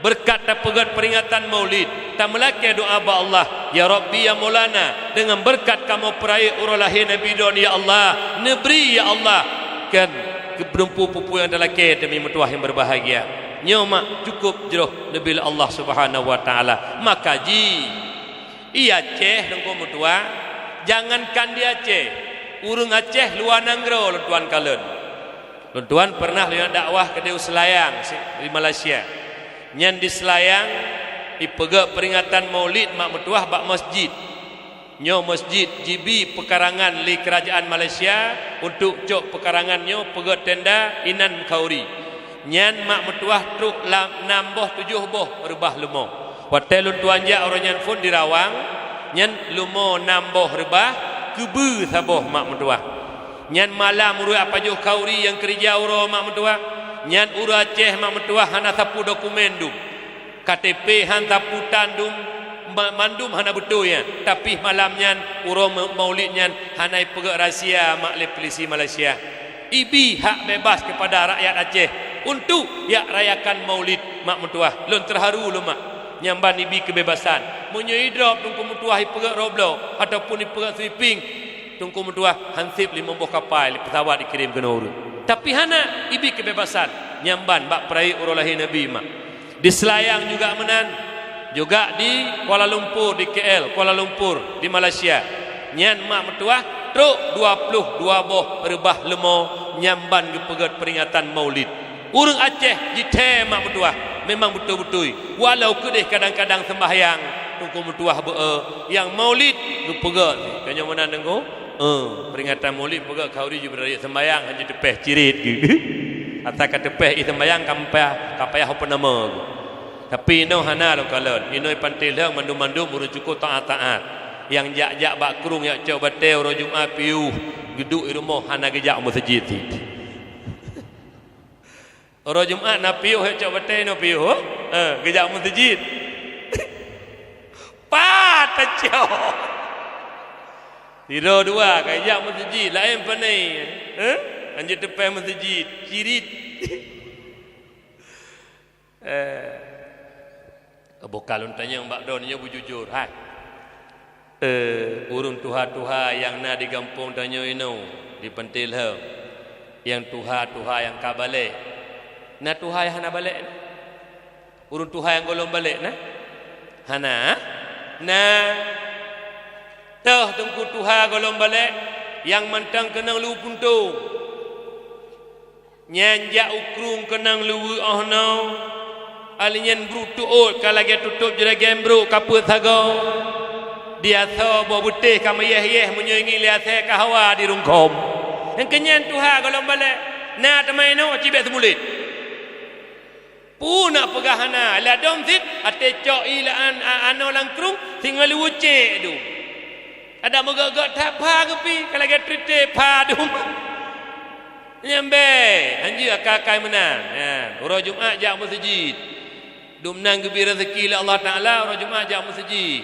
berkat tak pegat peringatan Maulid. Tak melaki doa ba Allah, ya Rabbi ya Maulana, dengan berkat kamu peraya urulahi Nabi don ya Allah, nebri ya Allah kan keberumpu-pupu yang dalaki demi mentua yang berbahagia. Nyomak cukup jeroh Nabi Allah Subhanahu wa taala. Maka ji ia ceh dengko mentua jangankan dia Aceh, urung Aceh luar nanggro tuan kalen. Tuan pernah lihat dakwah ke Deus Selayang di Malaysia. Nyan di Selayang ipega peringatan Maulid mak metuah bak masjid. Nyo masjid JB pekarangan li kerajaan Malaysia untuk cok pekarangannya pega tenda inan kauri. Nyan mak metuah truk nambah 7 boh rebah lumo. Hotel tuan ja orang nyan pun dirawang. Nyan lumo nambah rebah kebe saboh mak mentua. Nyan malam uru apa juh kauri yang kerja uro mak mentua. Nyan uru Aceh mak mentua hana sapu dokumen dum. KTP han sapu tandum mandum hana betul ya. Tapi malam nyan uro Maulid nyan hana pegak rahsia mak le polisi Malaysia. Ibi hak bebas kepada rakyat Aceh untuk ya rayakan Maulid mak mentua. Lun terharu lu mak. Nyamban ibi kebebasan munyo idrop tungku mutuah ipegak roblo ataupun ipegak sweeping tungku mutuah hansip 5 buah kapal pesawat dikirim ke Nauru. Tapi hana ibi kebebasan nyamban bak perai urulahi Nabi mak. Di Selayang juga menan, juga di Kuala Lumpur, di KL Kuala Lumpur di Malaysia. Nyan mak mutuah truk 22 boh rebah lemo nyamban gepegat peringatan Maulid. Urang Aceh jite mak mutuah memang betul-betul walau kedih kadang-kadang sembahyang tunggu mutuah yang Maulid gepegat kanya mana nengko peringatan Maulid pegat kauri juga dari sembahyang hanya tepeh cirit gitu atau kata tepeh sembahyang kapayah apa nama tapi no hana lo kalon ino pantil hang mandum-mandum urut cukup taat-taat yang jak-jak bak kurung yak cok batel ro Jumaat piu geduk di rumah hana gejak masjid ti. Ro Jumaat na piu yak cok batel no piu. Gejak masjid. Pa tecok. Tiro dua gejak masjid lain panai. Anjir depan masjid cirit. Bukan tanya Mbak Don nya bujujur. Hai. Urung tuha-tuha yang na di kampung tanya ino di pentil he. Yang tuha-tuha yang ka balik. Na tuha yang hana balik. Urung tuha yang golong balik na. Hana. Na. Tah tungku tuha golong balik yang mantang kenang lu puntung. Nyanjak ukrung kenang lu ohno. Alinyan bru tuut kalage tutup jera gembru kaput thago. Dia tho bo butih ka mayeh-yeh menyengi lihat ka hawa di rungkom. Yang kenyan tuha golong balik. Na tamai no cibet semulit. Puna pegahana la dom sit ate cok ilaan ano langkrung tinggal wuce du. Ada megagak tapa kepi kalage trite pa du. Nyambe anji akakai menang. Ura Jumaat jak masjid. Dumnang gebi rezeki la Allah Taala ura Jumaat jak masjid.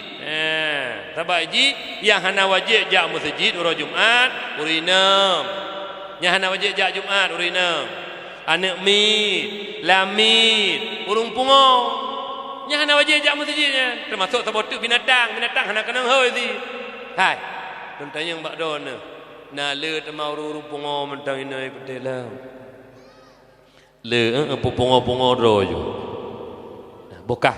Sebab ji yang hana wajib jak masjid ura Jumaat urinam. Yang hana wajib jak Jumaat urinam. Anak mit, lamit, urung pungo. Yang hana wajib jak masjidnya. Termasuk sabotuk binatang hana kenang hoi si. Hai. Don tanya Mbak Don. Na le temau urung pungo mentang inai betelau. Le pungo ro jo. Bokah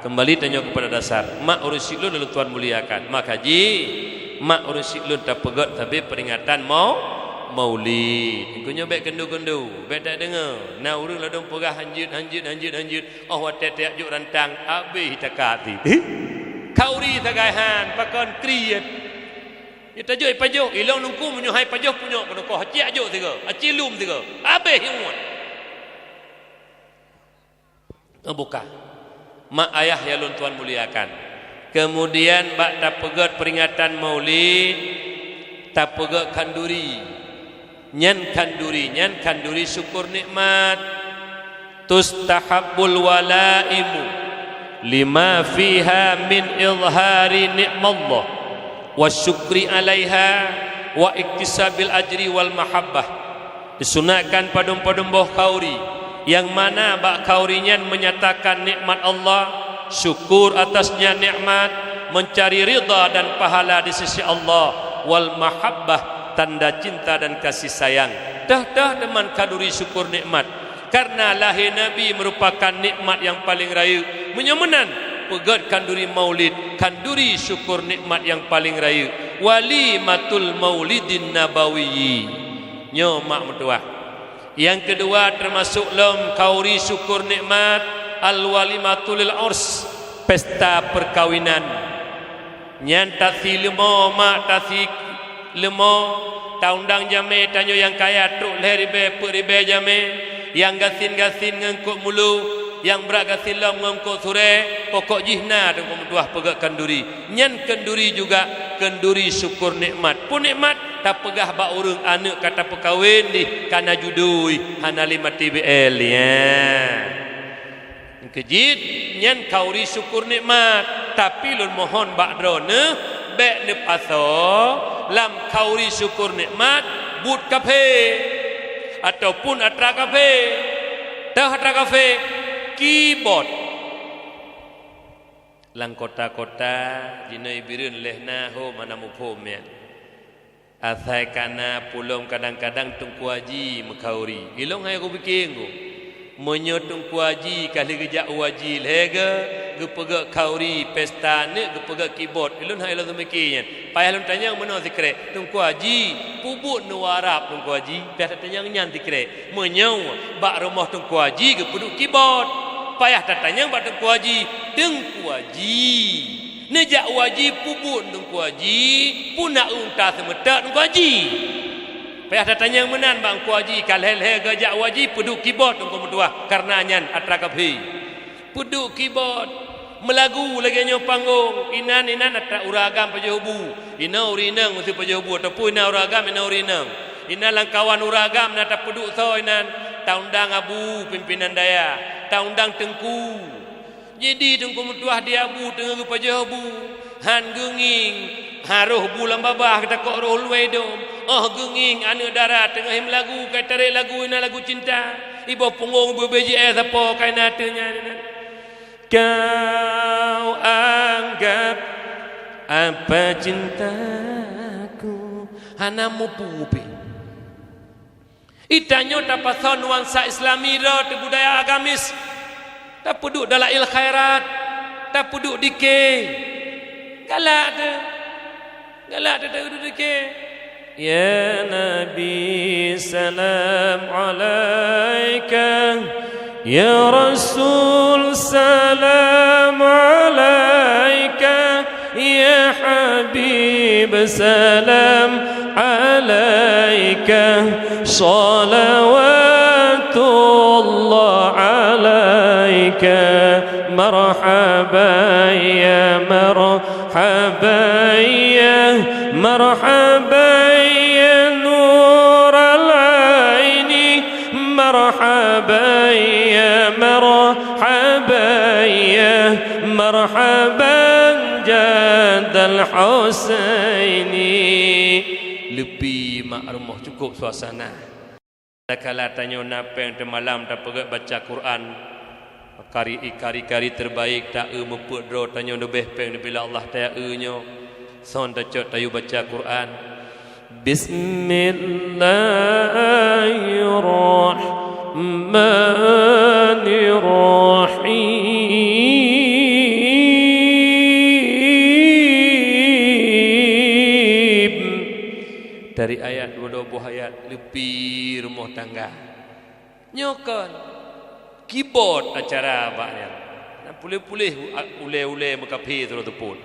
kembali tanya kepada dasar mak urus siklun lalu Tuhan muliakan mak haji mak urus siklun tak pegat tapi peringatan maulid kunya baik kendu baik tak dengar na urang ladong pegah hanjut oh watet juk rantang habis takati kauri tagahan pakon kriet kita juk pajuk ilong nungku menyuhai pajuk punya kono ko haji juk tiga acilum tiga habis himuat buka mak ayah ya lun Tuhan muliakan. Kemudian bak tak pegat peringatan maulid, tak pegat kanduri. Nyan kanduri syukur nikmat. Tustahabbul walaimu lima fiha min izhari ni'mallah wa syukri alaiha wa iktisabil ajri wal mahabbah. Disunatkan padum-padum boh kauri yang mana bak kaurinyan menyatakan nikmat Allah, syukur atasnya nikmat, mencari ridha dan pahala di sisi Allah, wal mahabbah tanda cinta dan kasih sayang. Dah deman kaduri syukur nikmat. Karena lahir Nabi merupakan nikmat yang paling raya. Menyemenan pegat kanduri maulid, kanduri syukur nikmat yang paling raya. Walimatul maulidin nabawiyyi. Nyo mak mertua. Yang kedua termasuk lom kauri syukur nikmat al-walimatul urs, pesta perkawinan. Nyan tasi lemo mak tasi lemo taundang jame tanyo yang kaya truk leribe peribe jame yang gasin ngengkuk mulu yang berak gasin lom ngengkuk sore pokok jihna dan pemutuah pegak kenduri. Nyan kenduri juga kenduri syukur nikmat. Pun nikmat tak pegah bak urung anak kata perkahwin di kana judui hana 5 TBL ya. Kejit nyan kauri syukur nikmat tapi lun mohon bak drone bek ne paso lam kauri syukur nikmat but kafe ataupun atra kafe. Dah atra kafe keyboard lang kota-kota jinai birun lehna ho mana mupom ya. Asai kana pulong kadang-kadang tungku haji mekauri. Ilong hai aku bikin ku. Menyo tungku haji kali gejak waji lega gepega kauri pesta ne gepega keyboard. Ilong hai lo demikian. Payah lon tanya mana zikre tungku haji pubuk nu warap tungku haji biasa tanya nyan zikre. Menyo bak rumah tungku haji gepeduk keyboard. Payah tanya bak tungku haji tungku haji. Nejak wajib pubun tungku haji punak unta semetak tungku haji. Payah datanya yang menan bang ku haji kalhel gajak wajib peduk keyboard tungku mertua karena nyan atra kabhi. Peduk keyboard melagu lagi nyo panggung inan atak uragam pajobu ina urinang mesti pajobu ataupun ina uragam ina urinang ina langkawan uragam nata peduk so inan taundang abu pimpinan daya taundang tengku jadi tengku mutuah dia abu tengku pajobu han genging haruh bulan babah kita kok roh luedom genging anu darat tengah melagu kai tarik lagu ina lagu cinta ibu punggung BBJS apa kai natanya kau anggap apa cintaku hanamu pupi itanyo tapason nuansa islami ro te budaya agamis tak puduk dalail khairat tak puduk dike galak te duduk dike ya nabi salam alaika ya Rasul salam alaika ya Habib salam alaika salawatullah alaika marhaban ya marhaban ya marhaban ya nur al-aini marhaban ya marhaban ya marhaban jadal Husaini lebih makrumah cukup suasana kala tanya napeng te malam tak pegat baca Quran kari terbaik tak meput ro tanya lebih peng bila Allah ta nyo son ta cot tayu baca Quran Bismillahirrahmanirrahim dari ayat 20 ayat lebih rumah tangga nyokon keyboard acara abaknya nak pulih-pulih ule-ule makapi terus tepun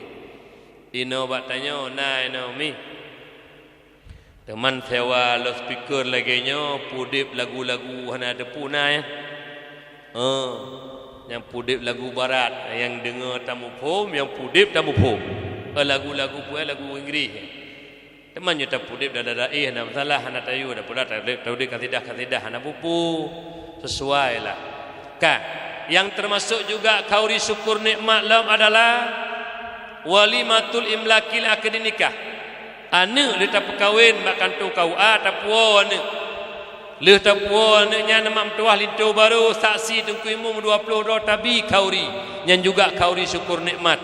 ino bak tanya nah ino mi teman sewa loudspeaker lagi nyo pudip lagu-lagu hana depu nah ya yang pudip lagu barat yang dengar tamu pom yang pudip tamu pom lagu-lagu pun lagu Inggeris teman nyo tak pudip dah hana masalah hana tayu dah pula tak kasidah hana pupu sesuai lah kan yang termasuk juga kauri syukur nikmat lam adalah walimatul imlakil akad nikah ane le tak perkahwin mak kantu kau tak puan le tak puan nya nama mtuah lintu baru saksi tengku imum 22 tabi kauri yang juga kauri syukur nikmat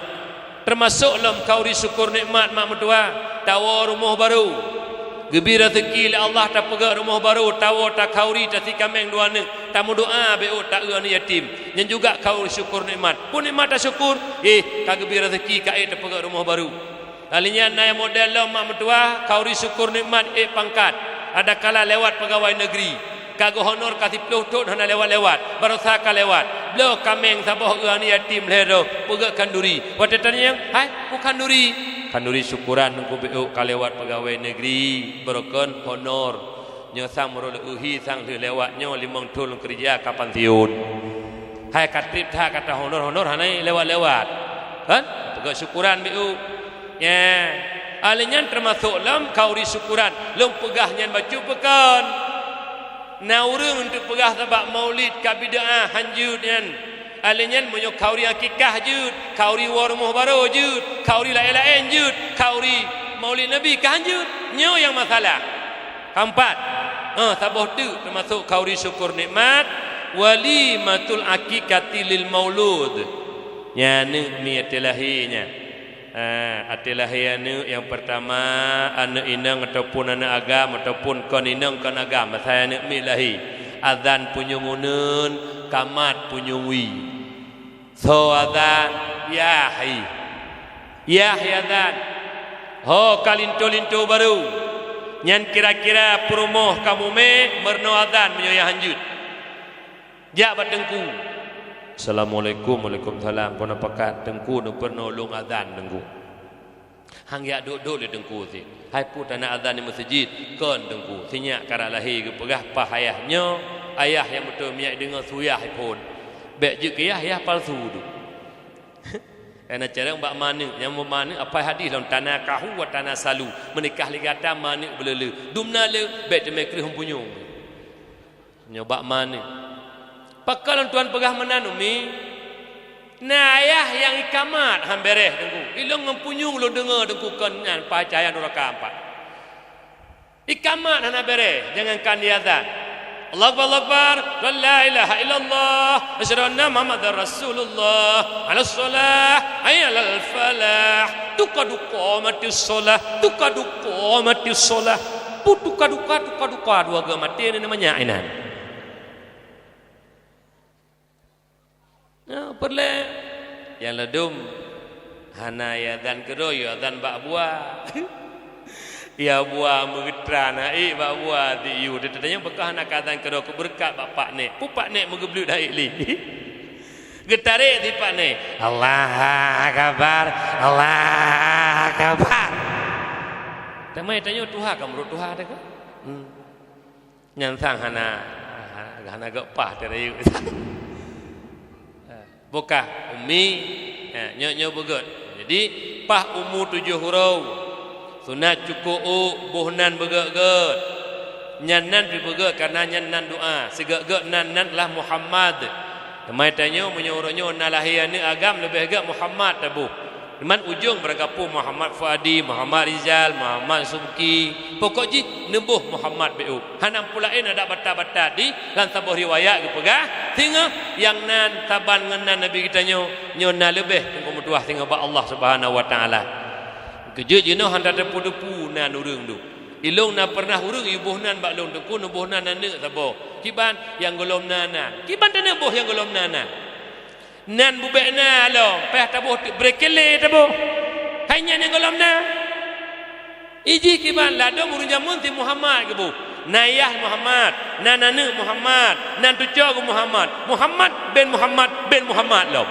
termasuk lam kauri syukur nikmat mak mtuah tawa rumah baru gebi rezeki Allah tak pegak rumah baru tawa tak kauri tak sikameng dua ne tamu doa beo tak anu yatim yang juga kauri syukur nikmat pun nikmat tak syukur ka gebi rezeki ka tak pegak rumah baru alinya naya model lam mak mentua kauri syukur nikmat pangkat ada kala lewat pegawai negeri kago honor kasih pelutut hana lewat-lewat barosa ka lewat belo kameng sabah anu yatim lero pegak kanduri watetan yang hai bukan duri kanduri syukuran nungku beo kalewat pegawai negeri berokon honor nyo sang merole uhi sang lewat nyo limang tul kerja kapan tiun hai katrip tha kata honor hanai lewat kan pegawai syukuran beo ya alinyan termasuk lam kauri syukuran lom pegahnya baju pekan naurung untuk pegah sebab maulid ka bidah hanjud yan alinyan monyo kauri akikah jud kauri warumuh baru jud kauri lain-lain jud kauri maulid nabi kanjud nyo yang masalah keempat saboh tu termasuk kauri syukur nikmat walimatul akikati lil maulud nya ne mi atelahinya atelahinya yang pertama anak inang ataupun anak agam ataupun kon inang kon agam saya nak milahi azan punyungunun kamat punyungwi so azan yahi azan ho kalinto-linto baru nyan kira-kira perumoh kamu me merno azan menyoya hanjut jak batengku Assalamualaikum Waalaikumsalam pun apakat tengku nu penolong azan tengku hang ya duk-duk le tengku si hai pu tanah azan di masjid kon tengku sinyak kara lahir ke pegah pah ayahnya ayah yang betul miak dengar suyah pun bek je ke ayah palsu tu Karena cara mbak mana yang mana apa hadis dalam tanah kahu wa tanah salu menikah ligata mana belele dumna le bet mekri humpunyung nyobak mana pakalan tuan pegah menanumi nayah yang ikamat hambereh dengku ilong ngempunyung lo dengar dengku kenyan pacaya duraka empat ikamat hana bereh jangan kan diazan Allahu Akbar, la ilaha illallah, asyhadu anna Muhammadar Rasulullah, 'alas shalah, hayya 'alal falah, tukadu qamatis shalah, tukadu qamatis shalah, tuka dua ga mati ini namanya ainan. Nah, perle yang ledum hana ya dan kedo ya dan bak buah. Ya buah mengetrana bak buah di yu tetanya bekah nak katan kedo ku berkat bapak nek pupak nek mengeblut dai li getare di pak nek Allah akbar tamai tanya tuha kamu tuha ada ke nyan sang hana gepah tere yu bokah umi nyo begot jadi pah umur 7 huruf sunat cukup buhnan begak-gak nyanan begak karena nyanan doa segak-gak nanan lah Muhammad temai tanya menyuruhnya nalahian ni agam lebih agak Muhammad tabu teman ujung bergapu Muhammad Fuadi Muhammad Rizal Muhammad Subki pokok ji nembuh Muhammad BU hanam pulain ada bata-bata di lan tabuh riwayat ke pegah tinggal yang nan taban ngenan Nabi kita nyo na lebih tengok mutuah tinggal ba Allah Subhanahu wa taala kejut jenuh handa depu-depu nan urang tu ilung na pernah urang ibuh nan bak long tu nubuh nan nane tabo kiban yang golom nana kiban tane boh yang golom nana nan bubek na lo peh tabuh brekele tabo hanya yang golom na iji kiban ladom urang jamun ti Muhammad ke bu nayah Muhammad nanane Muhammad nan tujo Muhammad Muhammad bin Muhammad lo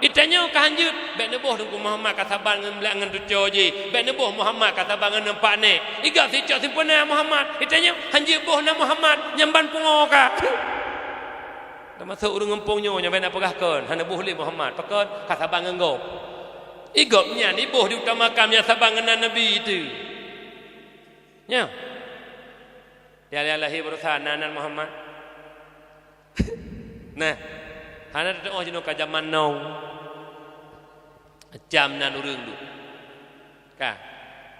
itanya kahanjut bek neboh dengku Muhammad kata bangan belangan tujo je bek neboh Muhammad kata bangan nampak ne iga sicak simpuna Muhammad itanya hanjut boh na Muhammad nyamban pungo ka termasuk urang ngempungnya nyamban apakah kon hana boh li Muhammad pakon kata bangan go igopnya ni boh diutamakan nya sabangan nabi itu nya ya lahi berusaha nanan Muhammad nah hana tengok jenuh ka zaman now jam nan urang tu ka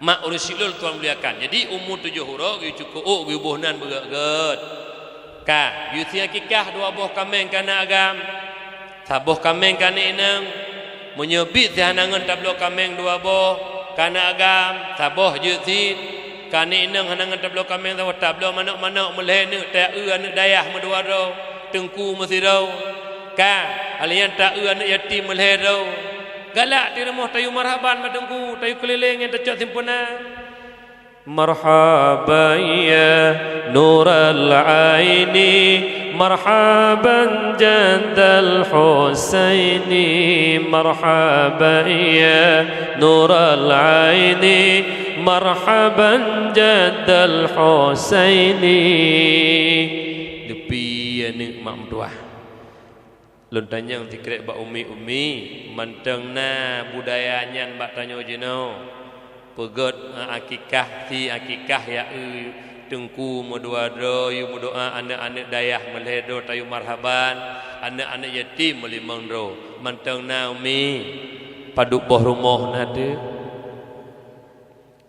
mak urang silul tuan muliakan jadi umur 7 huruf yu cukup yu boh nan begat ka yu sia kikah 2 boh kameng kana agam saboh kameng kana inang menyebit hanangan tablo kameng 2 boh kana agam saboh yu si kana inang hanangan tablo kameng tablo manok-manok meleh ne ta anak dayah medua ro tengku masirau ka alian ta anak yatim meleh ro galak di rumah tayu marhaban madengku tayu keliling yang tercok simpuna marhaban ya nural aini marhaban jadal husaini marhaban ya nural aini marhaban jadal husaini depi anak mak mentua lun tanyang tikrek bak umi manteng na budayanya bak tanyo jeno pegot akikah ti akikah ya tengku modua do yu doa anak-anak dayah meledo tayu marhaban anak-anak yatim melimang ro manteng na umi paduk boh rumah na de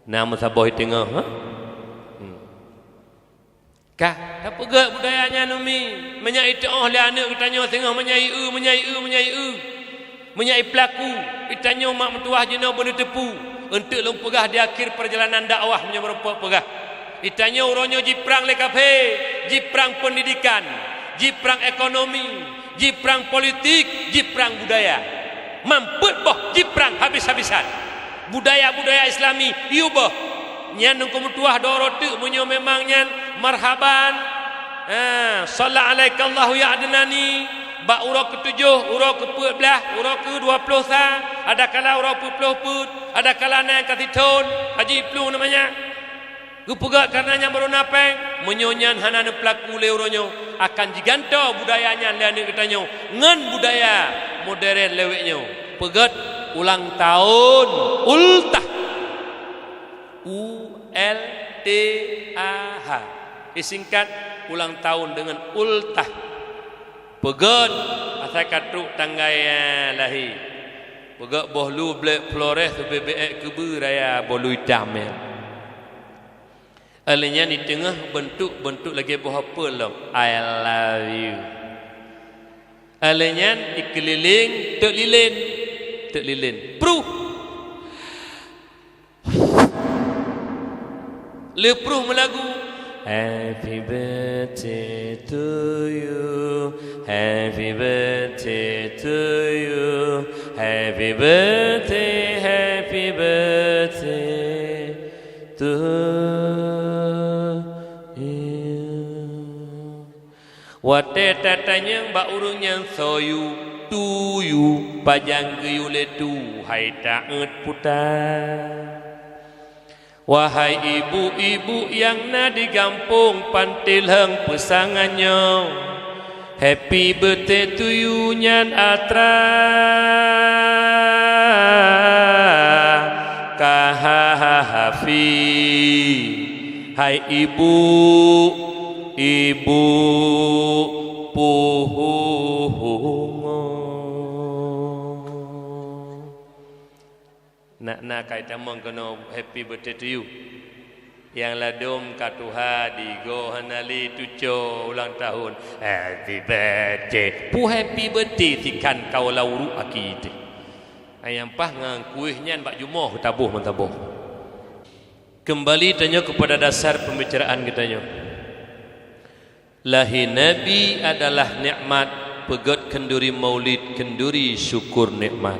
nama saboh tengah ha kah apa gak budayanya numi menyai tengah le anak kitanya tengah menyai pelaku kitanya mak mentuah jena benda tepu untuk long pegah di akhir perjalanan dakwah menyeberapa pegah kitanya uronyo jiprang le kafe jiprang pendidikan jiprang ekonomi jiprang politik jiprang budaya mampet boh jiprang habis-habisan budaya-budaya Islami iubah nyan nungku mentuah dorotu munyo memang nyan marhaban sallallahu alaikallahu ya adnani ba urang ke-7 urang ke-14 urang ke-20 sa ada kala urang ke-20 put ada kala na katitun haji plu namanya gupega karenanya baru napeng menyonyan hanana pelaku le uronyo akan jiganto budayanya leane ketanyo ngan budaya modern leweknyo pegat ulang tahun ultah. ULTAH. Disingkat ulang tahun dengan ultah. Pegat asal katruk tanggai lahir. Pegat bohlu blek flores BBX kebu raya bolu hitam ya. Alanya di tengah bentuk lagi buah apa lah. I love you. Alanya dikeliling tek lilin. Pruh. Lepruh melagu. Happy birthday to you. Happy birthday to you. Happy birthday to Wate tatanya mbak urungnya soyu tuyu pajang geyu letu hai taet putar. Wahai ibu-ibu yang na di kampung pantilheng pesangannya, happy birthday to you nyan atra kahahafi. Hai ibu puhungo nak kaitan mengkono happy birthday to you yang ladum katuha di go hanali tujo ulang tahun happy birthday pu happy birthday tikan kau lauru akid ayam pah ngang kuihnya mbak jumoh tabuh mentabuh. Kembali tanya kepada dasar pembicaraan kitanya. Lahir Nabi adalah nikmat, pegat kenduri maulid, kenduri syukur nikmat.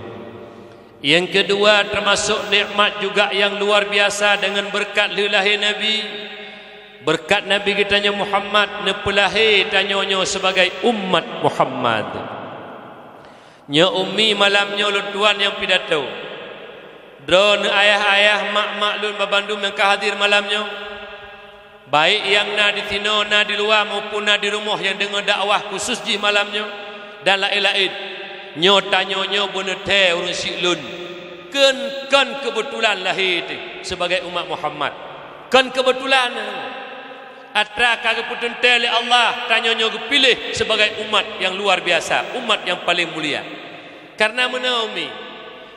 Yang kedua termasuk nikmat juga yang luar biasa dengan berkat lahir Nabi. Berkat Nabi kitanya Muhammad nepelahir tanyonyo sebagai umat Muhammad. Nya ummi malamnya lutuan yang pidato. Drone ayah-ayah mak-mak lun babandum yang kehadir malamnya. Baik yang na di sini, na di luar maupun na di rumah yang dengar dakwah khusus di malamnya dan lain-lain. Nyo tanyonyo bonete urang siklun. Kan kebetulan lahir itu sebagai umat Muhammad. Kan kebetulan. Atra kageputun tele Allah tanyonyo pilih sebagai umat yang luar biasa, umat yang paling mulia. Karena menaumi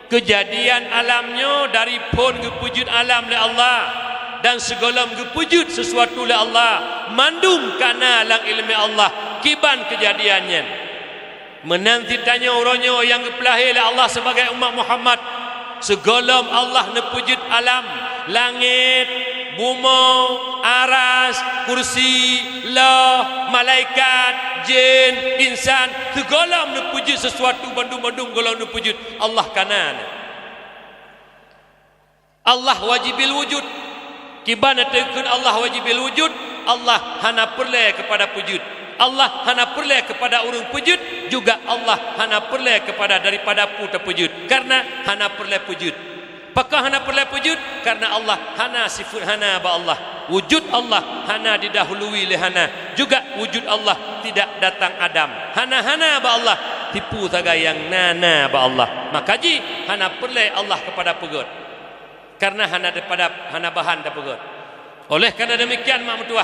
kejadian alamnya dari pun kepujud alam oleh Allah. Dan segala kepujud sesuatu oleh Allah mandum kana lang ilmi Allah kiban kejadiannya menanti tanya orangnya yang kepelahir oleh Allah sebagai umat Muhammad segala Allah nepujud alam langit bumi aras kursi lah malaikat jin insan segala nepujud sesuatu bandung-bandung golong nepujud Allah kana Allah wajibil wujud. Kibana tekun Allah wajibil wujud, Allah hana perle kepada pujud. Allah hana perle kepada urung pujud, juga Allah hana perle kepada daripada pu terpujud. Karena hana perle pujud. Apakah hana perle pujud? Karena Allah hana sifat hana ba Allah. Wujud Allah hana didahului oleh hana. Juga wujud Allah tidak datang Adam. Hana ba Allah tipu saga yang nana ba Allah. Maka ji hana perle Allah kepada pegot. Karena hana daripada hana bahan dapat. Oleh kerana demikian mak mertua,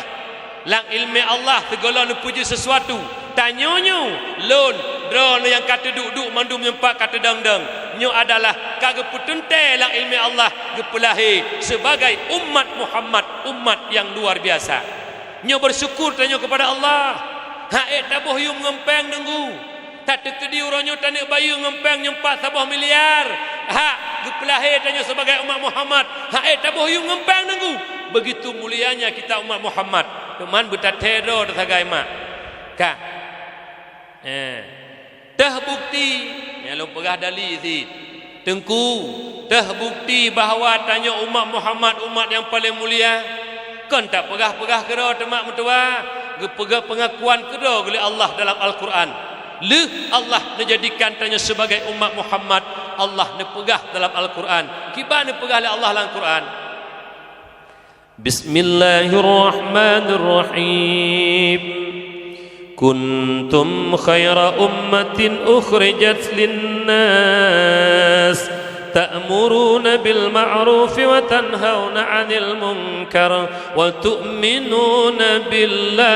lang ilmi Allah segala nu puji sesuatu. Tanyonyo lon drone yang kata duk mandum nyempak kata dang-dang. Nyo adalah kageputun te lang ilmi Allah gepelahi sebagai umat Muhammad, umat yang luar biasa. Nyo bersyukur tanyo kepada Allah. Hae tabuh yu ngempeng nunggu. Tak tekedi uronyo tanik bayu ngempeng nyempak 1 miliar. Hak gepelahir tanya sebagai umat Muhammad. Hak tabuh yu ngempeng nunggu. Begitu mulianya kita umat Muhammad. Teman betatero tersagai mak. Kak. Dah bukti yang lu pegah dali si. Tengku, dah bukti bahawa tanya umat Muhammad umat yang paling mulia. Kan tak pegah-pegah kera temak mertua. Gepegah pengakuan kera oleh Allah dalam Al-Quran. Allah menjadikan tanya sebagai umat Muhammad. Allah nepegah dalam Al-Quran. Kibar nepegah oleh Allah dalam Al-Quran. Bismillahirrahmanirrahim. kuntum khaira ummatin ukhrijat linnas ta'muruna bil ma'ruf wa tanhauna 'anil munkar wa tu'minuna billah.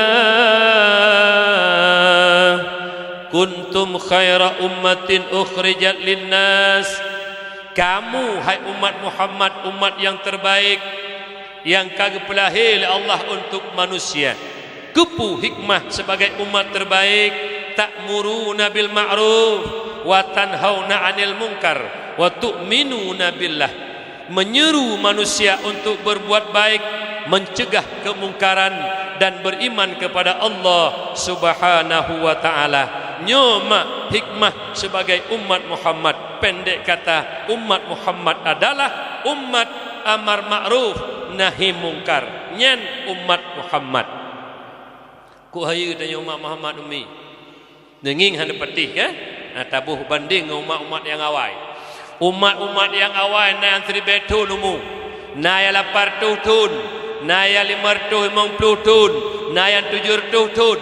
Kuntum khaira ummatin ukhrijat linnas, kamu hai umat Muhammad, umat yang terbaik yang kagak pelahir oleh Allah untuk manusia. Kepu hikmah sebagai umat terbaik, ta'muruna bil ma'ruf wa tanhauna 'anil munkar wa tu'minuna billah, menyeru manusia untuk berbuat baik, mencegah kemungkaran dan beriman kepada Allah Subhanahu wa taala. Nyoma hikmah sebagai umat Muhammad, pendek kata umat Muhammad adalah umat amar ma'ruf nahi mungkar. Nyen umat Muhammad. Ku hayu tanya umat Muhammad umi. Denging hande petih kan? Tabuh banding umat-umat yang awal. Umat-umat yang awal na antri betul umu. Na ya 80 tahun, na ya 50 tahun, na ya 70 tahun.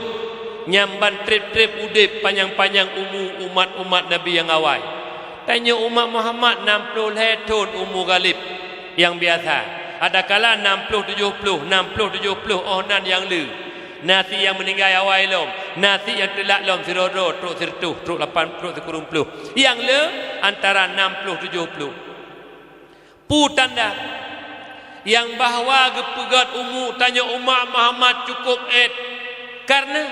Nyamban trip-trip udip panjang-panjang umat-umat Nabi yang awal. Tanya umat Muhammad 60 tahun umur galib yang biasa. Ada kala 60 70, 60 70 oh nan yang lu. Nasi yang meninggal awal lom, nasi yang telak lom sirodo truk sirtuh, truk 8 truk 10. Yang le antara 60 70. Pu tanda yang bahawa gepegat tanya umat Muhammad cukup karena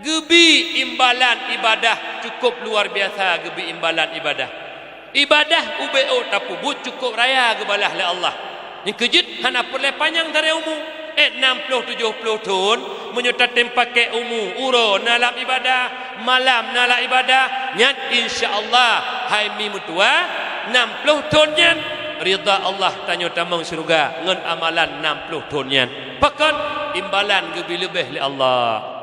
gebi imbalan ibadah cukup luar biasa. Gebi imbalan ibadah UBO tapu but cukup raya gebalah oleh Allah. Yang kejut hana perle panjang dari 60 70 tahun menyerta pakai uro nalap ibadah malam nalap ibadah nyat insyaallah hai mi mutua 60 tahun nyan ridha Allah tanya tamang surga ngan amalan 60 tahun nyan pakan imbalan gebi lebih oleh Allah.